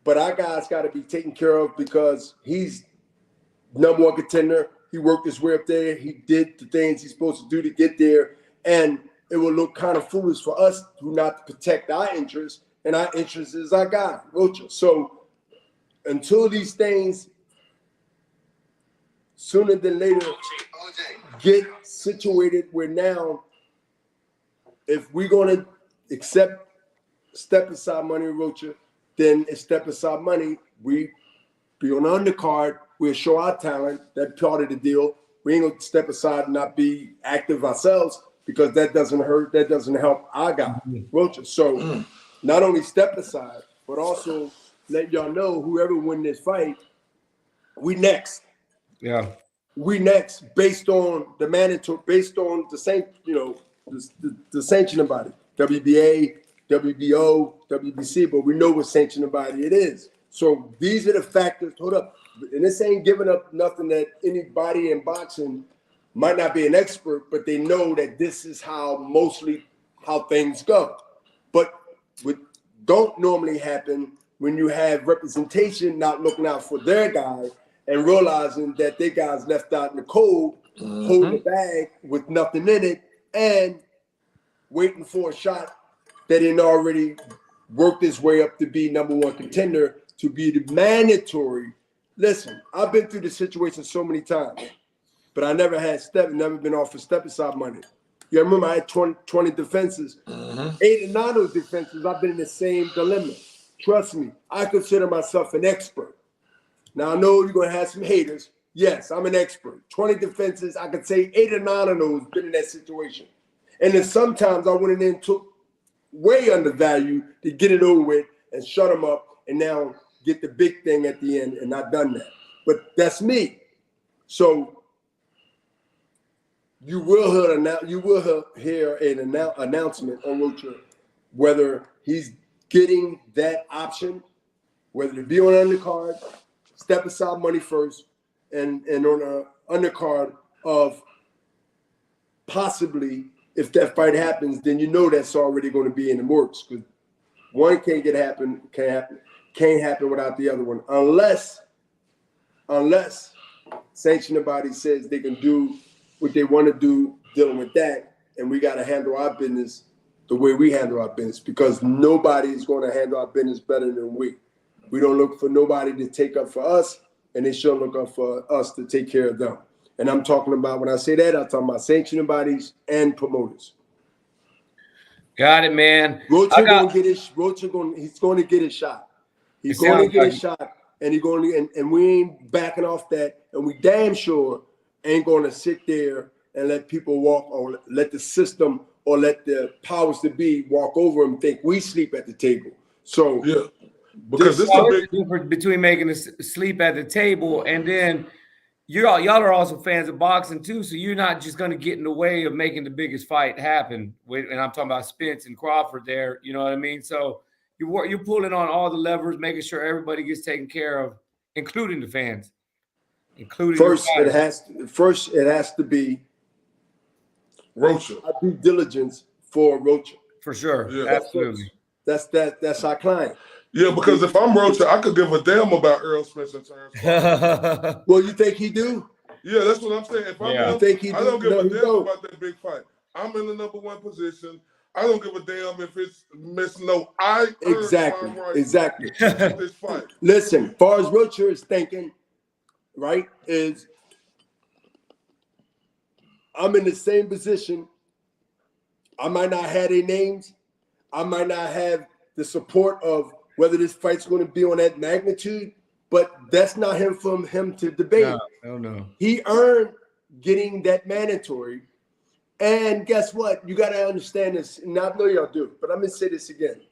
Speaker 4: but our guys got to be taken care of because he's number one contender. He worked his way up there. He did the things he's supposed to do to get there. And it will look kind of foolish for us to not protect our interests, and our interest is our guy, Rocha. So until these things, sooner than later, get situated where now, if we're going to accept step aside money, Rocha, then it's step aside money. We be on the undercard. We'll show our talent. That's part of the deal. We ain't going to step aside and not be active ourselves, because that doesn't hurt. That doesn't help our guy, Rocha. So not only step aside, but also let y'all know, whoever win this fight, we next.
Speaker 3: Yeah.
Speaker 4: We next, based on the mandatory, based on the same, the sanctioning body, WBA, WBO, WBC, but we know what sanctioning body it is. So these are the factors. Hold up. And this ain't giving up nothing that anybody in boxing might not be an expert, but they know that this is mostly how things go. But what don't normally happen when you have representation not looking out for their guy and realizing that their guy's left out in the cold, holding the bag with nothing in it, and waiting for a shot that had already worked his way up to be number one contender, to be the mandatory. Listen, I've been through this situation so many times, but I never been offered step aside money. You remember I had 20 defenses. 8 or 9 of those defenses, I've been in the same dilemma. Trust me, I consider myself an expert. Now, I know you're going to have some haters. Yes, I'm an expert. 20 defenses, I could say 8 or 9 of those been in that situation. And then sometimes I went in there and took way undervalued to get it over with and shut them up and now get the big thing at the end, and I've done that. But that's me. So you will hear an announcement on Rocha, whether he's getting that option, whether to be on an undercard, step aside money first, and on an undercard of possibly, if that fight happens, then that's already going to be in the works, because one can't happen without the other one, unless sanctioning body says they can do what they want to do dealing with that, and we got to handle our business the way we handle our business, because nobody is going to handle our business better than we. We don't look for nobody to take up for us, and they sure look up for us to take care of them. And I'm talking about, when I say that, I'm talking about sanctioning bodies and promoters.
Speaker 3: Got it, man.
Speaker 4: He's going to get his shot. He's going to get his shot, and and we ain't backing off that, and we damn sure ain't going to sit there and let people walk, or let the system or let the powers that be walk over and think we sleep at the table. So
Speaker 2: yeah, because this is a big
Speaker 3: difference between making us sleep at the table, and then y'all are also fans of boxing too. So you're not just going to get in the way of making the biggest fight happen. And I'm talking about Spence and Crawford there. You know what I mean? So you're pulling on all the levers, making sure everybody gets taken care of, including the fans.
Speaker 4: First, it has to be
Speaker 2: Rocha.
Speaker 4: Our due diligence for Rocha.
Speaker 3: For sure.
Speaker 2: Yeah.
Speaker 3: Absolutely.
Speaker 4: That's our client.
Speaker 2: Yeah, because if I'm Rocha, I could give a damn about Earl Spence and Terrence.
Speaker 4: Well, you think he do?
Speaker 2: Yeah, that's what I'm saying. If I'm him, I don't give a damn about that big fight. I'm in the number one position. I don't give a damn if it's Miss No.
Speaker 4: Exactly.
Speaker 2: This fight.
Speaker 4: Listen, as far as Rocha is thinking, right, is I'm in the same position. I might not have their names. I might not have the support of whether this fight's going to be on that magnitude, but that's not from him to debate.
Speaker 3: No.
Speaker 4: He earned getting that mandatory. And guess what? You got to understand this. And I know y'all do, but I'm going to say this again.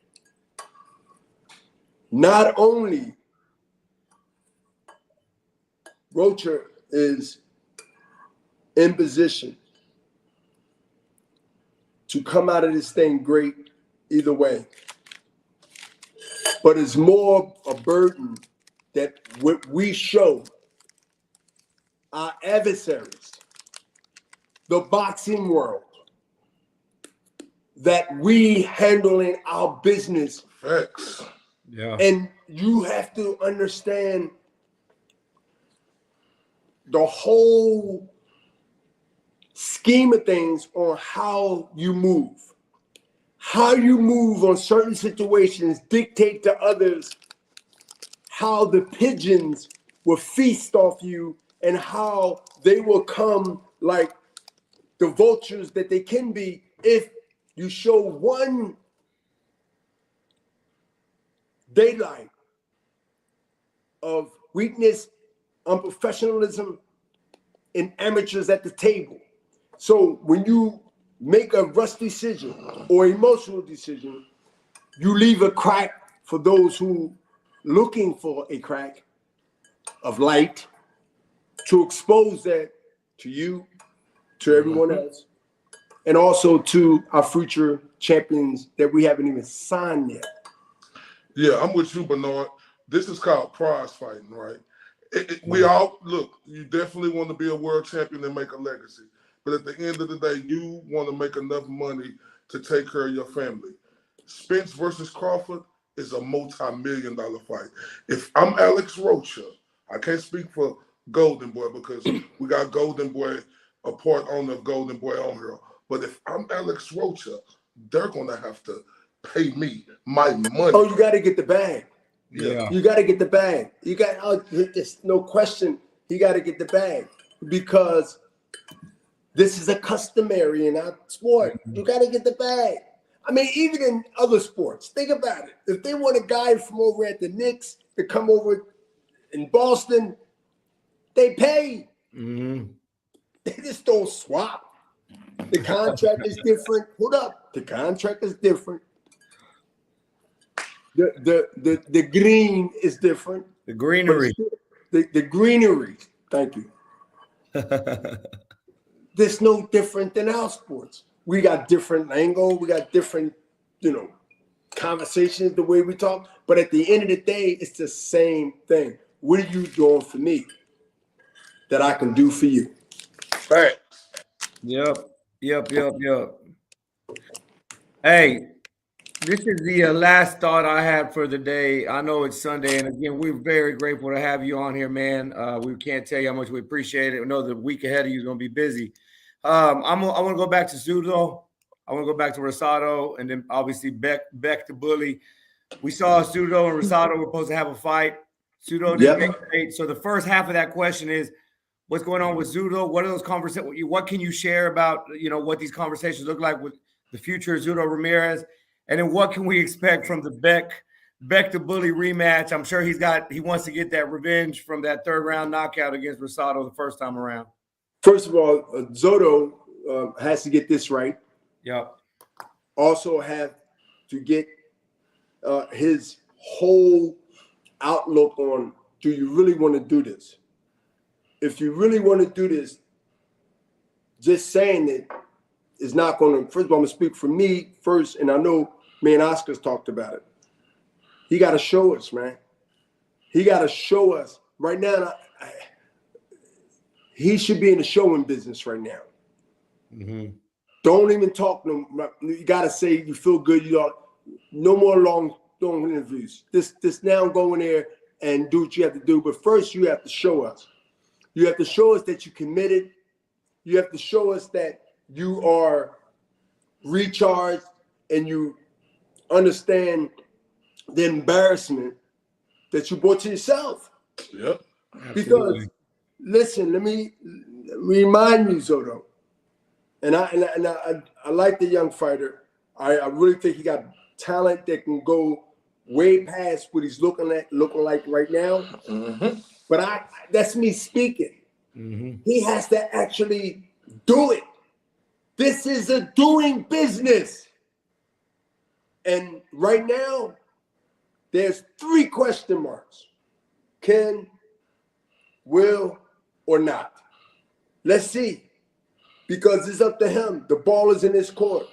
Speaker 4: Not only Rocha is in position to come out of this thing great either way, but it's more a burden that we show our adversaries, the boxing world, that we handling our business.
Speaker 2: Facts.
Speaker 3: Yeah.
Speaker 4: And you have to understand the whole scheme of things on how you move. How you move on certain situations dictate to others how the pigeons will feast off you and how they will come like the vultures that they can be if you show one daylight of weakness, unprofessionalism, and amateurs at the table. So when you make a rush decision or emotional decision, you leave a crack for those who looking for a crack of light to expose that to you, to everyone else, and also to our future champions that we haven't even signed yet.
Speaker 2: Yeah, I'm with you, Bernard. This is called prize fighting, right? We all, look, you definitely want to be a world champion and make a legacy. But at the end of the day, you want to make enough money to take care of your family. Spence versus Crawford is a multi-million-dollar fight. If I'm Alex Rocha, I can't speak for Golden Boy because we got Golden Boy, a part owner of Golden Boy on here. But if I'm Alex Rocha, they're going to have to pay me my money.
Speaker 4: Oh, you got to get the bag.
Speaker 2: Yeah.
Speaker 4: You got to get the bag. You got, there's no question, you got to get the bag because this is a customary in our sport. You got to get the bag. I mean, even in other sports, think about it. If they want a guy from over at the Knicks to come over in Boston, they pay.
Speaker 3: Mm-hmm.
Speaker 4: They just don't swap. The contract is different. Hold up. The contract is different. The green is different.
Speaker 3: The greenery.
Speaker 4: The greenery. Thank you. There's no different than our sports. We got different angle. We got different, conversations, the way we talk. But at the end of the day, it's the same thing. What are you doing for me that I can do for you?
Speaker 2: Right.
Speaker 3: Yep. Hey, this is the last thought I have for the day. I know it's Sunday, and again, we're very grateful to have you on here, man. We can't tell you how much we appreciate it. We know the week ahead of you is going to be busy. I want to go back to Zudo. I want to go back to Rosado and then obviously Beck to Bully. We saw Sudo and Rosado were supposed to have a fight. Sudo didn't make it. So the first half of that question is, what's going on with Zudo? What are those conversations? What can you share about, what these conversations look like with the future Zudo Ramirez? And then what can we expect from the Beck to Bully rematch? I'm sure he wants to get that revenge from that third round knockout against Rosado the first time around.
Speaker 4: First of all, Zotto has to get this right.
Speaker 3: Yep.
Speaker 4: Also have to get his whole outlook on, do you really want to do this? If you really want to do this, just saying it is not going to, first of all, I'm going to speak for me first, and I know me and Oscar's talked about it. He got to show us, man. He got to show us. Right now, he should be in the showing business right now.
Speaker 3: Mm-hmm.
Speaker 4: Don't even talk. You got to say you feel good. No more long interviews. This now go in there and do what you have to do. But first, you have to show us. You have to show us that you're committed. You have to show us that you are recharged and you understand the embarrassment that you brought to yourself.
Speaker 2: Yep.
Speaker 4: Because, listen, let me remind you, Zotto, and I like the young fighter. I really think he got talent that can go way past what he's looking like right now.
Speaker 2: Mm-hmm.
Speaker 4: But that's me speaking.
Speaker 3: Mm-hmm.
Speaker 4: He has to actually do it. This is a doing business. And right now, there's 3 question marks. Can, will, or not. Let's see. Because it's up to him. The ball is in his court.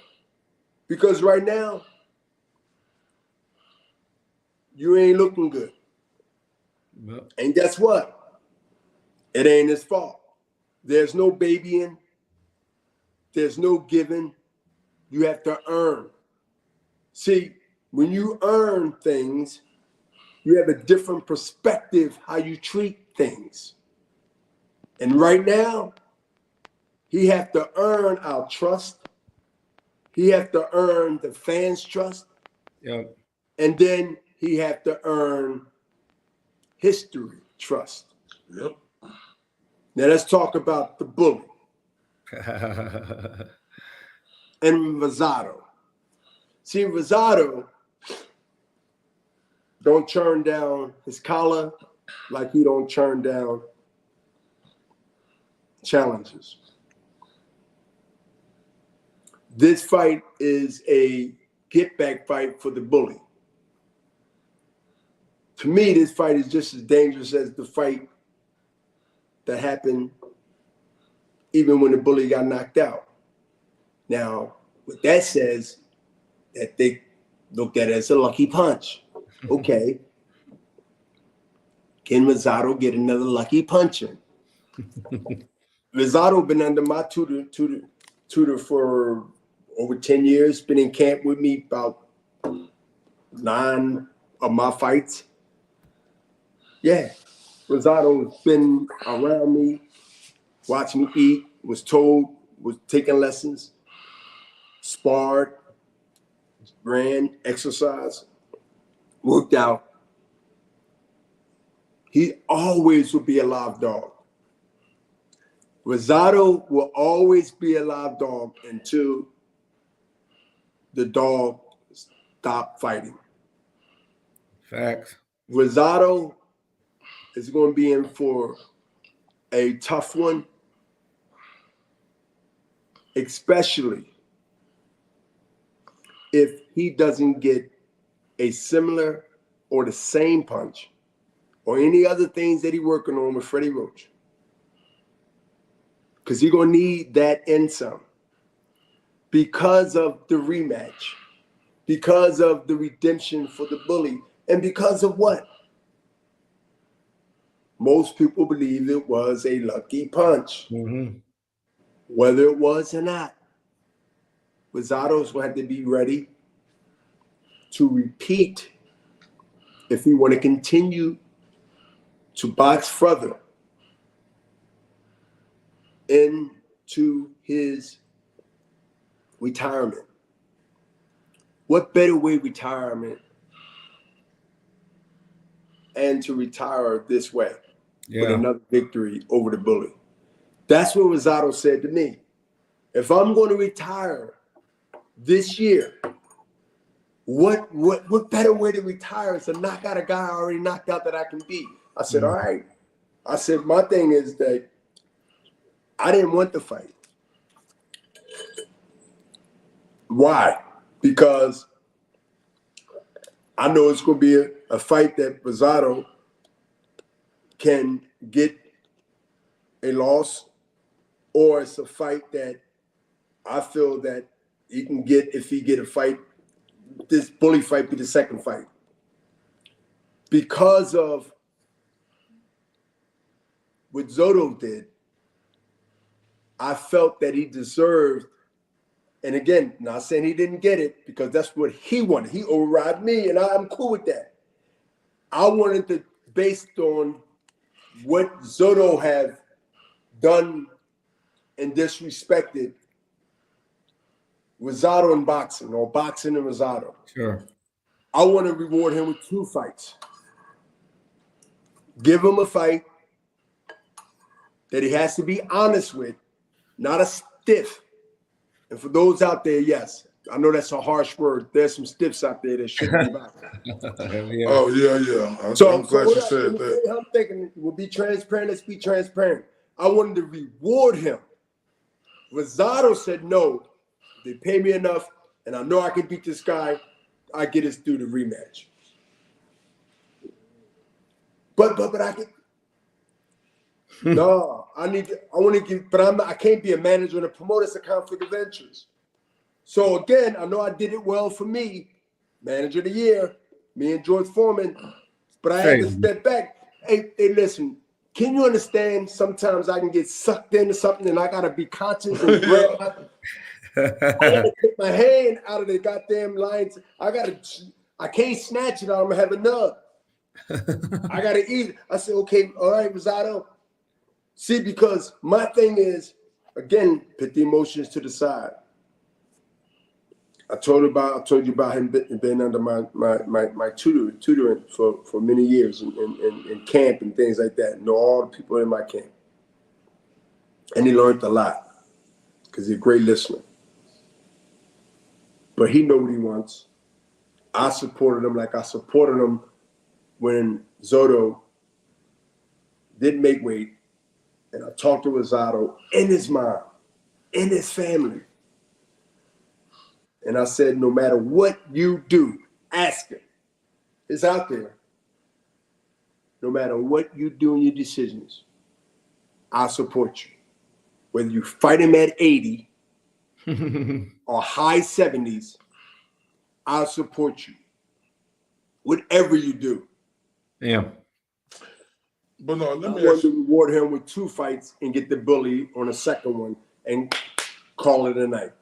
Speaker 4: Because right now, you ain't looking good.
Speaker 3: Yep.
Speaker 4: And guess what? It ain't his fault. There's no babying. There's no giving. You have to earn. See, when you earn things, you have a different perspective how you treat things. And right now, he has to earn our trust. He has to earn the fans' trust.
Speaker 3: Yep.
Speaker 4: And then he has to earn history trust.
Speaker 2: Yep.
Speaker 4: Now let's talk about the Bully and Rosado. See, Rosado don't turn down his collar like he don't turn down challenges. This fight is a get-back fight for the Bully. To me, this fight is just as dangerous as the fight that happened even when the Bully got knocked out. Now, what that says, that they looked at it as a lucky punch. Okay. Can Rosado get another lucky punch in? Rosado been under my tutor for over 10 years, been in camp with me about 9 of my fights. Yeah, Rosado's been around me, watched me eat, was taking lessons, sparred, ran, exercised, worked out. He always will be a live dog. Rosado will always be a live dog until the dog stop fighting.
Speaker 3: Facts.
Speaker 4: Rosado is going to be in for a tough one, especially if he doesn't get a similar or the same punch or any other things that he's working on with Freddie Roach. Because he's going to need that and some. Because of the rematch, because of the redemption for the Bully, and because of what? Most people believe it was a lucky punch.
Speaker 3: Mm-hmm.
Speaker 4: Whether it was or not, Rosado's will have to be ready to repeat if he want to continue to box further into his retirement. What better way retirement and to retire this way with another victory over the bully? That's what Rosado said to me. If I'm going to retire this year, what better way to retire is to knock out a guy I already knocked out that I can beat? I said, all right. I said, my thing is that I didn't want the fight. Why? Because I know it's going to be a fight that Rosado can get a loss, or it's a fight that I feel that he can get if he get a fight. This bully fight be the second fight. Because of what Zotto did, I felt that he deserved, and again, not saying he didn't get it, because that's what he wanted. He override me, and I'm cool with that. I wanted to, based on what Zotto had done and disrespected Rosado in boxing, or boxing and Rosado.
Speaker 3: Sure.
Speaker 4: I want to reward him with 2 fights. Give him a fight that he has to be honest with, not a stiff. And for those out there, yes, I know that's a harsh word. There's some stiffs out there that shouldn't be boxing.
Speaker 2: Oh, yeah. I'm glad you said that.
Speaker 4: I'm thinking we'll be transparent. Let's be transparent. I wanted to reward him. Rosado said, no, they pay me enough, and I know I can beat this guy. I get us through the rematch. But I can. No, I want to give, but I can't be a manager and a promoter. It's a conflict of interest. So again, I know I did it well for me, manager of the year, me and George Foreman, but I had to step back. Hey, listen, can you understand? Sometimes I can get sucked into something and I gotta be conscious and grab. I gotta take my hand out of the goddamn lines. I can't snatch it out. I'm gonna have a nub. I gotta eat it. I said, okay, all right, Rosado. See, because my thing is, again, put the emotions to the side. I told you about him being under my tutoring for many years in camp and things like that. Know all the people in my camp. And he learned a lot because he's a great listener. But he knows what he wants. I supported him like I supported him when Zotto didn't make weight. And I talked to Rosado and his mom and his family. And I said, no matter what you do, ask him. It's out there. No matter what you do in your decisions, I support you. Whether you fight him at 80 or high 70s, I'll support you. Whatever you do.
Speaker 3: Yeah.
Speaker 2: But no, let me
Speaker 4: I want to reward him with 2 fights and get the bully on a second one and call it a night.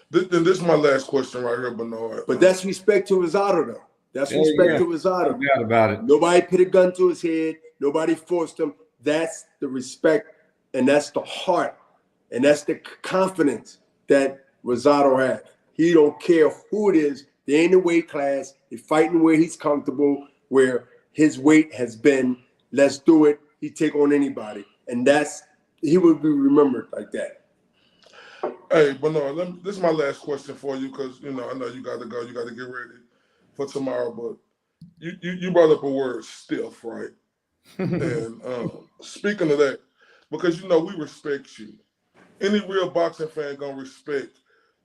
Speaker 2: This is my last question right here, Bernard.
Speaker 4: But that's respect to Rosado, though. That's respect to Rosado.
Speaker 3: No doubt about it.
Speaker 4: Nobody put a gun to his head. Nobody forced him. That's the respect, and that's the heart, and that's the confidence that Rosado has. He don't care who it is. They ain't in weight class. They're fighting where he's comfortable, where his weight has been. Let's do it. He take on anybody, and he will be remembered like that.
Speaker 2: Hey, Bernard, this is my last question for you because, I know you got to go. You got to get ready for tomorrow. But you brought up a word, stiff, right? And speaking of that, because, we respect you. Any real boxing fan going to respect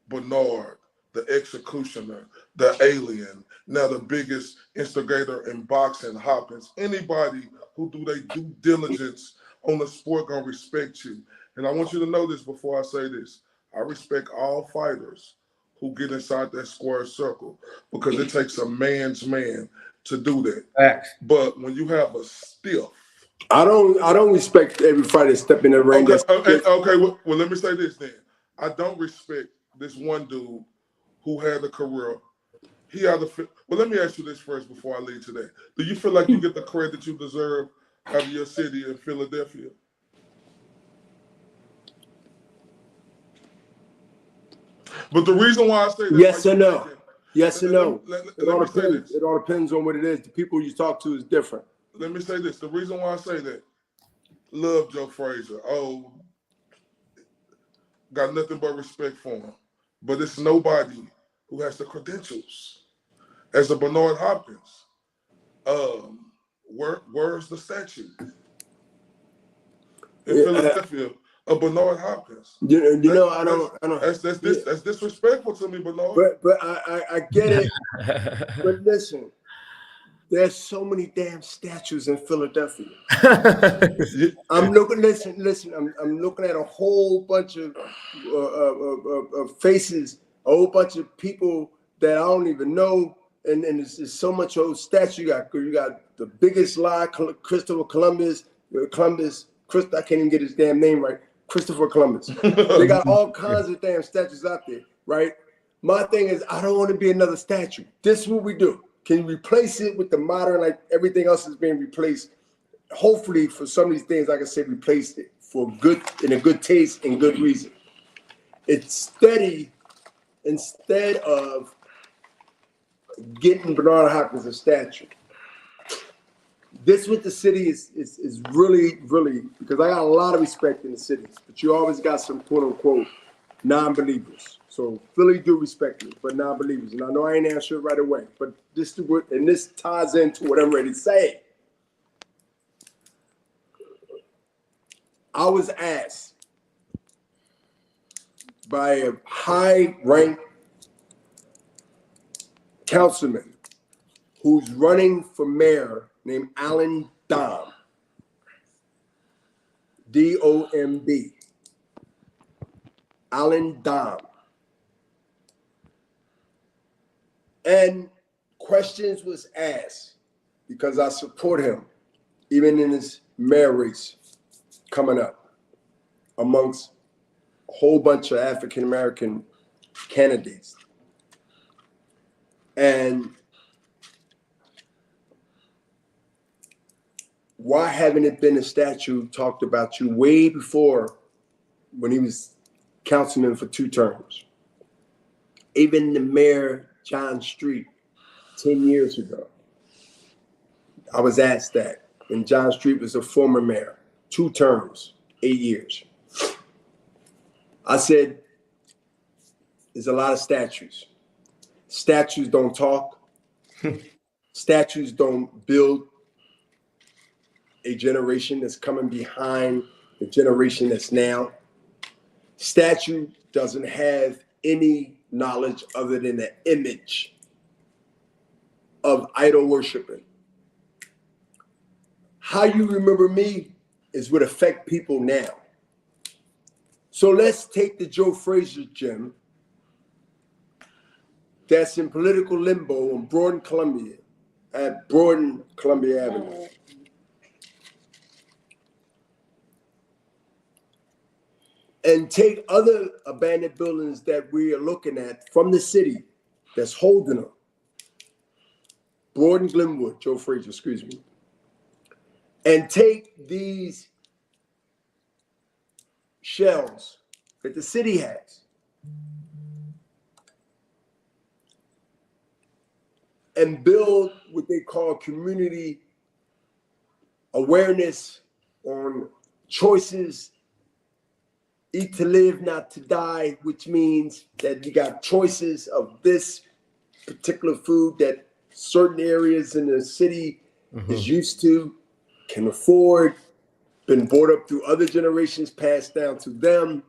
Speaker 2: Bernard, the executioner, the alien, now the biggest instigator in boxing, Hopkins. Anybody who do their due diligence on the sport going to respect you. And I want you to know this before I say this. I respect all fighters who get inside that square circle because it takes a man's man to do that.
Speaker 3: Facts.
Speaker 2: But when you have a stiff,
Speaker 4: I don't respect every fighter step in the ring.
Speaker 2: Okay. Well, let me say this then. I don't respect this one dude who had a career. Well, let me ask you this first before I lead to that. Do you feel like you get the credit you deserve out of your city in Philadelphia? But the reason why I say that,
Speaker 4: Yes
Speaker 2: right,
Speaker 4: or no? Yes or no?
Speaker 2: Let
Speaker 4: It all
Speaker 2: me say
Speaker 4: depends.
Speaker 2: this.
Speaker 4: It all depends on what it is. The people you talk to is different.
Speaker 2: Let me say this. The reason why I say that, love Joe Frazier. Oh, got nothing but respect for him. But it's nobody who has the credentials as a Bernard Hopkins. Where's the statue in Philadelphia of Bernard Hopkins?
Speaker 4: You know, I don't.
Speaker 2: That's disrespectful to me, Bernard.
Speaker 4: But I get it. But listen, there's so many damn statues in Philadelphia. I'm looking. Listen. I'm looking at a whole bunch of faces, a whole bunch of people that I don't even know, and there's so much old statue. You got the biggest lie, Christopher Columbus. I can't even get his damn name right. Christopher Columbus. They got all kinds of damn statues out there, right? My thing is, I don't want to be another statue. This is what we do. Can you replace it with the modern, like everything else is being replaced? Hopefully, for some of these things, like I said, replaced it for good, in a good taste and good reason. It's steady instead of getting Bernard Hopkins a statue. This with the city is really, really, because I got a lot of respect in the cities, but you always got some quote unquote non-believers. So Philly do respect me, but non-believers. And I know I ain't answer it right away, but this ties into what I'm ready to say. I was asked by a high-ranked councilman who's running for mayor named Alan Domb, D-O-M-B, Alan Domb. And questions was asked because I support him, even in his mayor race coming up, amongst a whole bunch of African-American candidates. And why haven't it been a statue talked about you way before when he was councilman for 2 terms? Even the mayor, John Street, 10 years ago, I was asked that. And John Street was a former mayor, 2 terms, 8 years. I said, there's a lot of statues. Statues don't talk. Statues don't build a generation that's coming behind the generation that's now. Statue doesn't have any knowledge other than the image of idol worshiping. How you remember me is what affect people now. So let's take the Joe Frazier gym that's in political limbo on Broad Columbia Avenue. And take other abandoned buildings that we are looking at from the city that's holding them. Broad and Glenwood, Joe Frazier, excuse me. And take these shells that the city has and build what they call community awareness on choices. Eat to live, not to die, which means that you got choices of this particular food that certain areas in the city is used to, can afford, been brought up through other generations, passed down to them.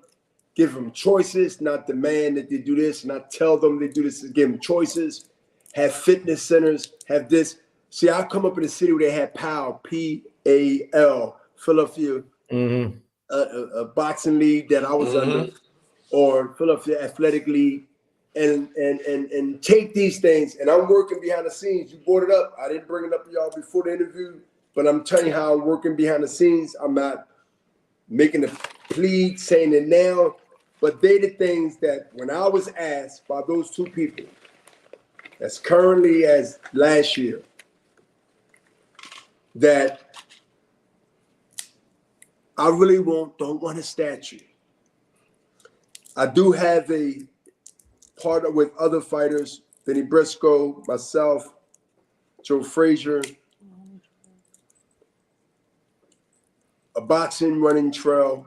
Speaker 4: Give them choices, not demand that they do this, not tell them they do this, give them choices. Have fitness centers, have this. See, I come up in a city where they had PAL, P-A-L, Philadelphia, a boxing league that I was under, or Philadelphia Athletic League, and take these things. And I'm working behind the scenes. You brought it up. I didn't bring it up to y'all before the interview, but I'm telling you how I'm working behind the scenes. I'm not making a plea, saying it now, but they the things that when I was asked by those 2 people, as currently as last year, that I really don't want a statue. I do have a partnered with other fighters, Benny Briscoe, myself, Joe Frazier, a boxing running trail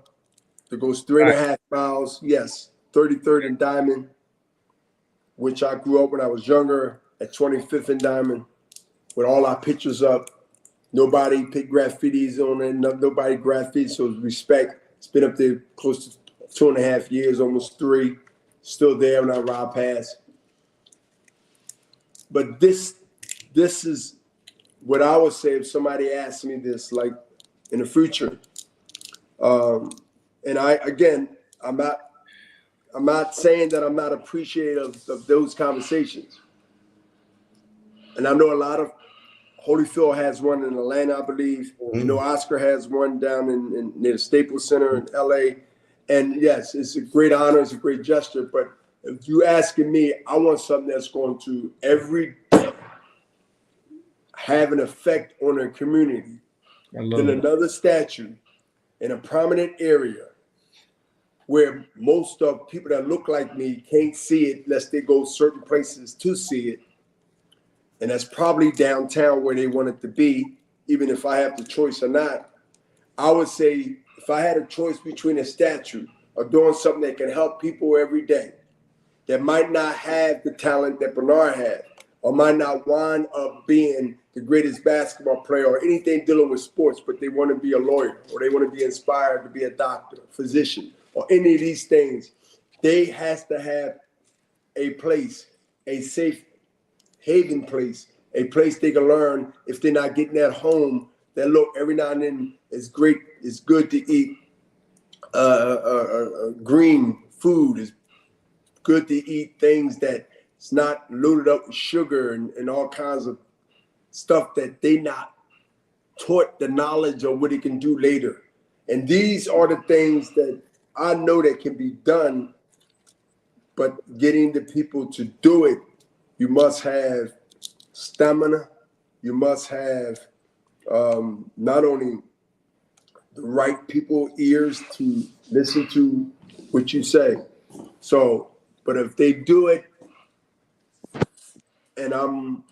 Speaker 4: that goes 3.5 miles. Yes, 33rd and Diamond, which I grew up when I was younger at 25th and Diamond, with all our pictures up. Nobody put graffitis on it. Nobody graffiti, so respect. It's been up there close to 2.5 years, almost 3. Still there when I ride past. But this is what I would say if somebody asked me this, like in the future. And I'm not saying that I'm not appreciative of those conversations. And I know a lot of Holyfield has one in Atlanta, I believe.
Speaker 3: Mm-hmm.
Speaker 4: You know, Oscar has one down in near the Staples Center in LA. And yes, it's a great honor, it's a great gesture. But if you asking me, I want something that's going to every day have an effect on a community. Then another statue in a prominent area where most of people that look like me can't see it unless they go certain places to see it. And that's probably downtown where they want it to be, even if I have the choice or not. I would say if I had a choice between a statue or doing something that can help people every day that might not have the talent that Bernard had, or might not wind up being the greatest basketball player or anything dealing with sports, but they want to be a lawyer or they want to be inspired to be a doctor, physician, or any of these things, they has to have a place, a safe haven place, a place they can learn if they're not getting at home. That look, every now and then it's great, it's good to eat green food. It's good to eat things that it's not loaded up with sugar and all kinds of stuff that they not taught the knowledge of what it can do later. And these are the things that I know that can be done, but getting the people to do it, you must have stamina. You must have not only the right people ears to listen to what you say. So, but if they do it and I'm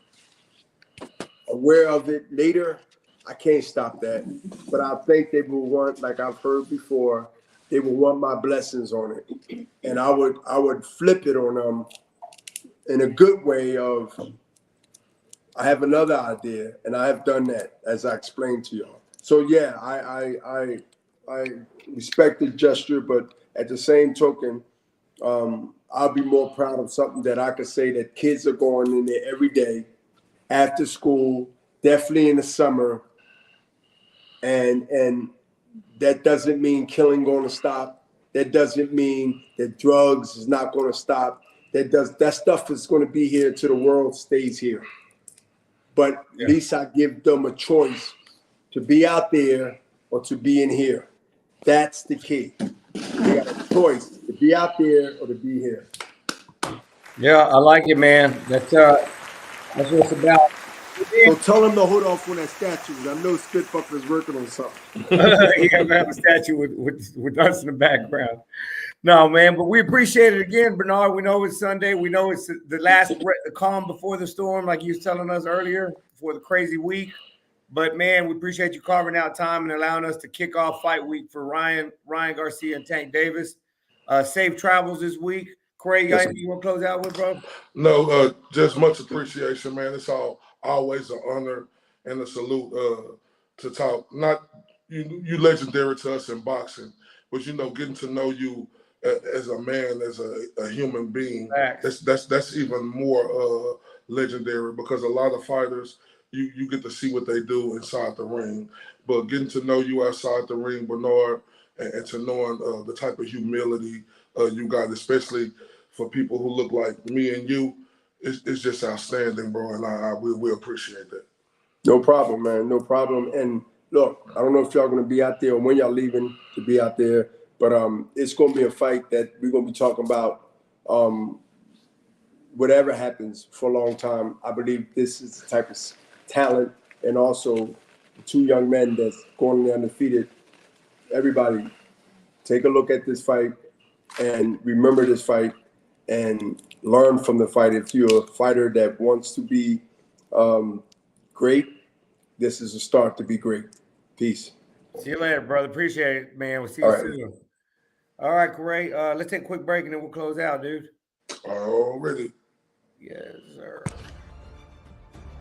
Speaker 4: aware of it later, I can't stop that. But I think they will want, like I've heard before, they will want my blessings on it. And I would flip it on them in a good way of, I have another idea, and I have done that, as I explained to y'all. So yeah, I respect the gesture, but at the same token, I'll be more proud of something that I could say that kids are going in there every day, after school, definitely in the summer, and that doesn't mean killing going to stop. That doesn't mean that drugs is not going to stop. That stuff is going to be here till the world stays here. But at least I give them a choice to be out there or to be in here. That's the key. They got a choice to be out there or to be here.
Speaker 3: Yeah, I like it, man. That's what it's about.
Speaker 4: So tell them to hold off on that statue. I know Spitbuckler is working on something.
Speaker 3: Yeah, we have a statue with us in the background. No, man, but we appreciate it again, Bernard. We know it's Sunday. We know it's the calm before the storm, like you was telling us earlier, before the crazy week. But, man, we appreciate you carving out time and allowing us to kick off fight week for Ryan Garcia and Tank Davis. Safe travels this week. Corey, you want to close out with, bro?
Speaker 2: No, just much appreciation, man. It's always an honor and a salute to talk. Not you legendary to us in boxing, but getting to know you as a man, as a human being. That's even more legendary, because a lot of fighters you get to see what they do inside the ring, but getting to know you outside the ring, Bernard, and to knowing the type of humility you got, especially for people who look like me and you, it's just outstanding, bro, and we appreciate that.
Speaker 4: No problem, man. No problem. And look, I don't know if y'all going to be out there or when y'all leaving to be out there, but it's going to be a fight that we're going to be talking about whatever happens for a long time. I believe this is the type of talent, and also the 2 young men that's going undefeated. Everybody, take a look at this fight and remember this fight. And learn from the fight. If you're a fighter that wants to be great, this is a start to be great. Peace.
Speaker 3: See you later, brother. Appreciate it, man. We'll see you soon. All right, great. Let's take a quick break and then we'll close out, dude.
Speaker 2: Already.
Speaker 3: Yes, sir.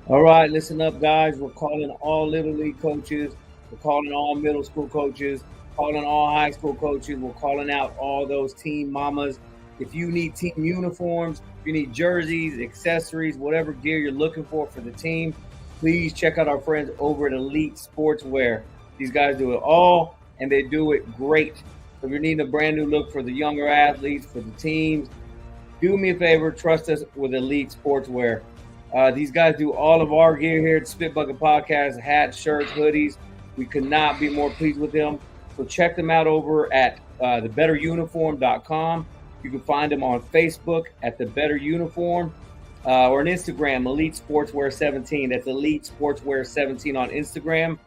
Speaker 3: All right, listen up, guys. We're calling all Little League coaches. We're calling all middle school coaches. Calling all high school coaches. We're calling out all those team mamas. If you need team uniforms, if you need jerseys, accessories, whatever gear you're looking for the team, please check out our friends over at Elite Sportswear. These guys do it all, and they do it great. So if you're needing a brand new look for the younger athletes, for the teams, do me a favor, trust us with Elite Sportswear. These guys do all of our gear here at Spit Bucket Podcast, hats, shirts, hoodies. We could not be more pleased with them. So check them out over at thebetteruniform.com. You can find them on Facebook at The Better Uniform or on Instagram, Elite Sportswear 17. That's Elite Sportswear 17 on Instagram.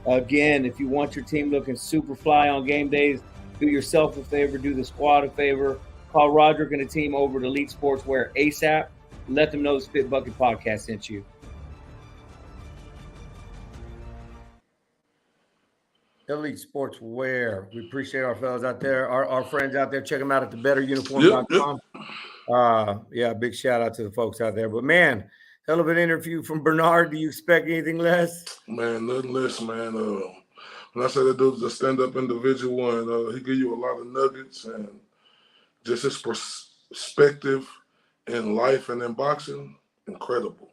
Speaker 3: Again, if you want your team looking super fly on game days, do yourself a favor, do the squad a favor. Call Roderick and the team over at Elite Sportswear ASAP. Let them know the Spit Bucket Podcast sent you. Elite Sportswear. We appreciate our fellas out there, our friends out there. Check them out at thebetteruniform.com. Yeah, big shout out to the folks out there. But man, hell of an interview from Bernard. Do you expect anything less?
Speaker 2: Man, nothing less, man. When I say that dude's a stand-up individual, and he give you a lot of nuggets and just his perspective in life and in boxing, incredible.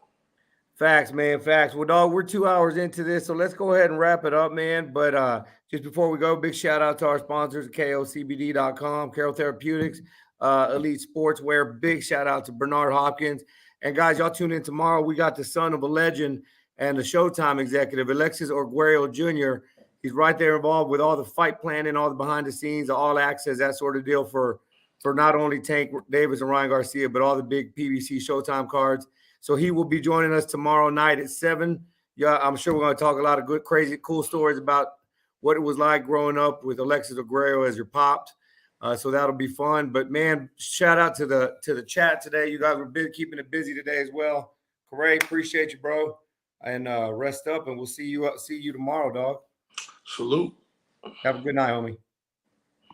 Speaker 3: Facts, man, facts. Well, dog, we're 2 hours into this, so let's go ahead and wrap it up, man. But just before we go, big shout out to our sponsors, KOCBD.com, Carroll Therapeutics, Elite Sportswear. Big shout out to Bernard Hopkins. And guys, y'all tune in tomorrow. We got the son of a legend and the Showtime executive, Alexis Arguello Jr. He's right there involved with all the fight planning, all the behind the scenes, all access, that sort of deal for not only Tank Davis and Ryan Garcia, but all the big PBC Showtime cards. So he will be joining us tomorrow night at 7. Yeah, I'm sure we're going to talk a lot of good, crazy, cool stories about what it was like growing up with Alexis Arguello as your pops. So that'll be fun. But man, shout out to the chat today. You guys were keeping it busy today as well. Corey, appreciate you, bro. And rest up, and we'll see you tomorrow, dog.
Speaker 2: Salute.
Speaker 3: Have a good night, homie.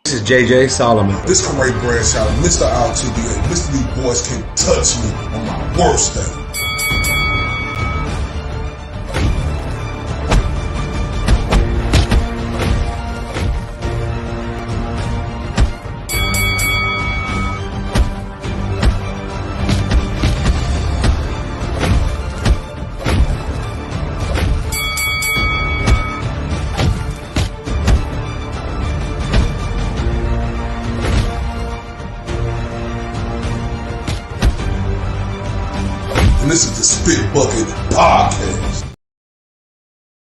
Speaker 3: This is JJ Solomon.
Speaker 6: This Corey Bradshaw, Mr. RTB, and Mr. These boys can't touch me on my worst day. This is the Spit Bucket Podcast.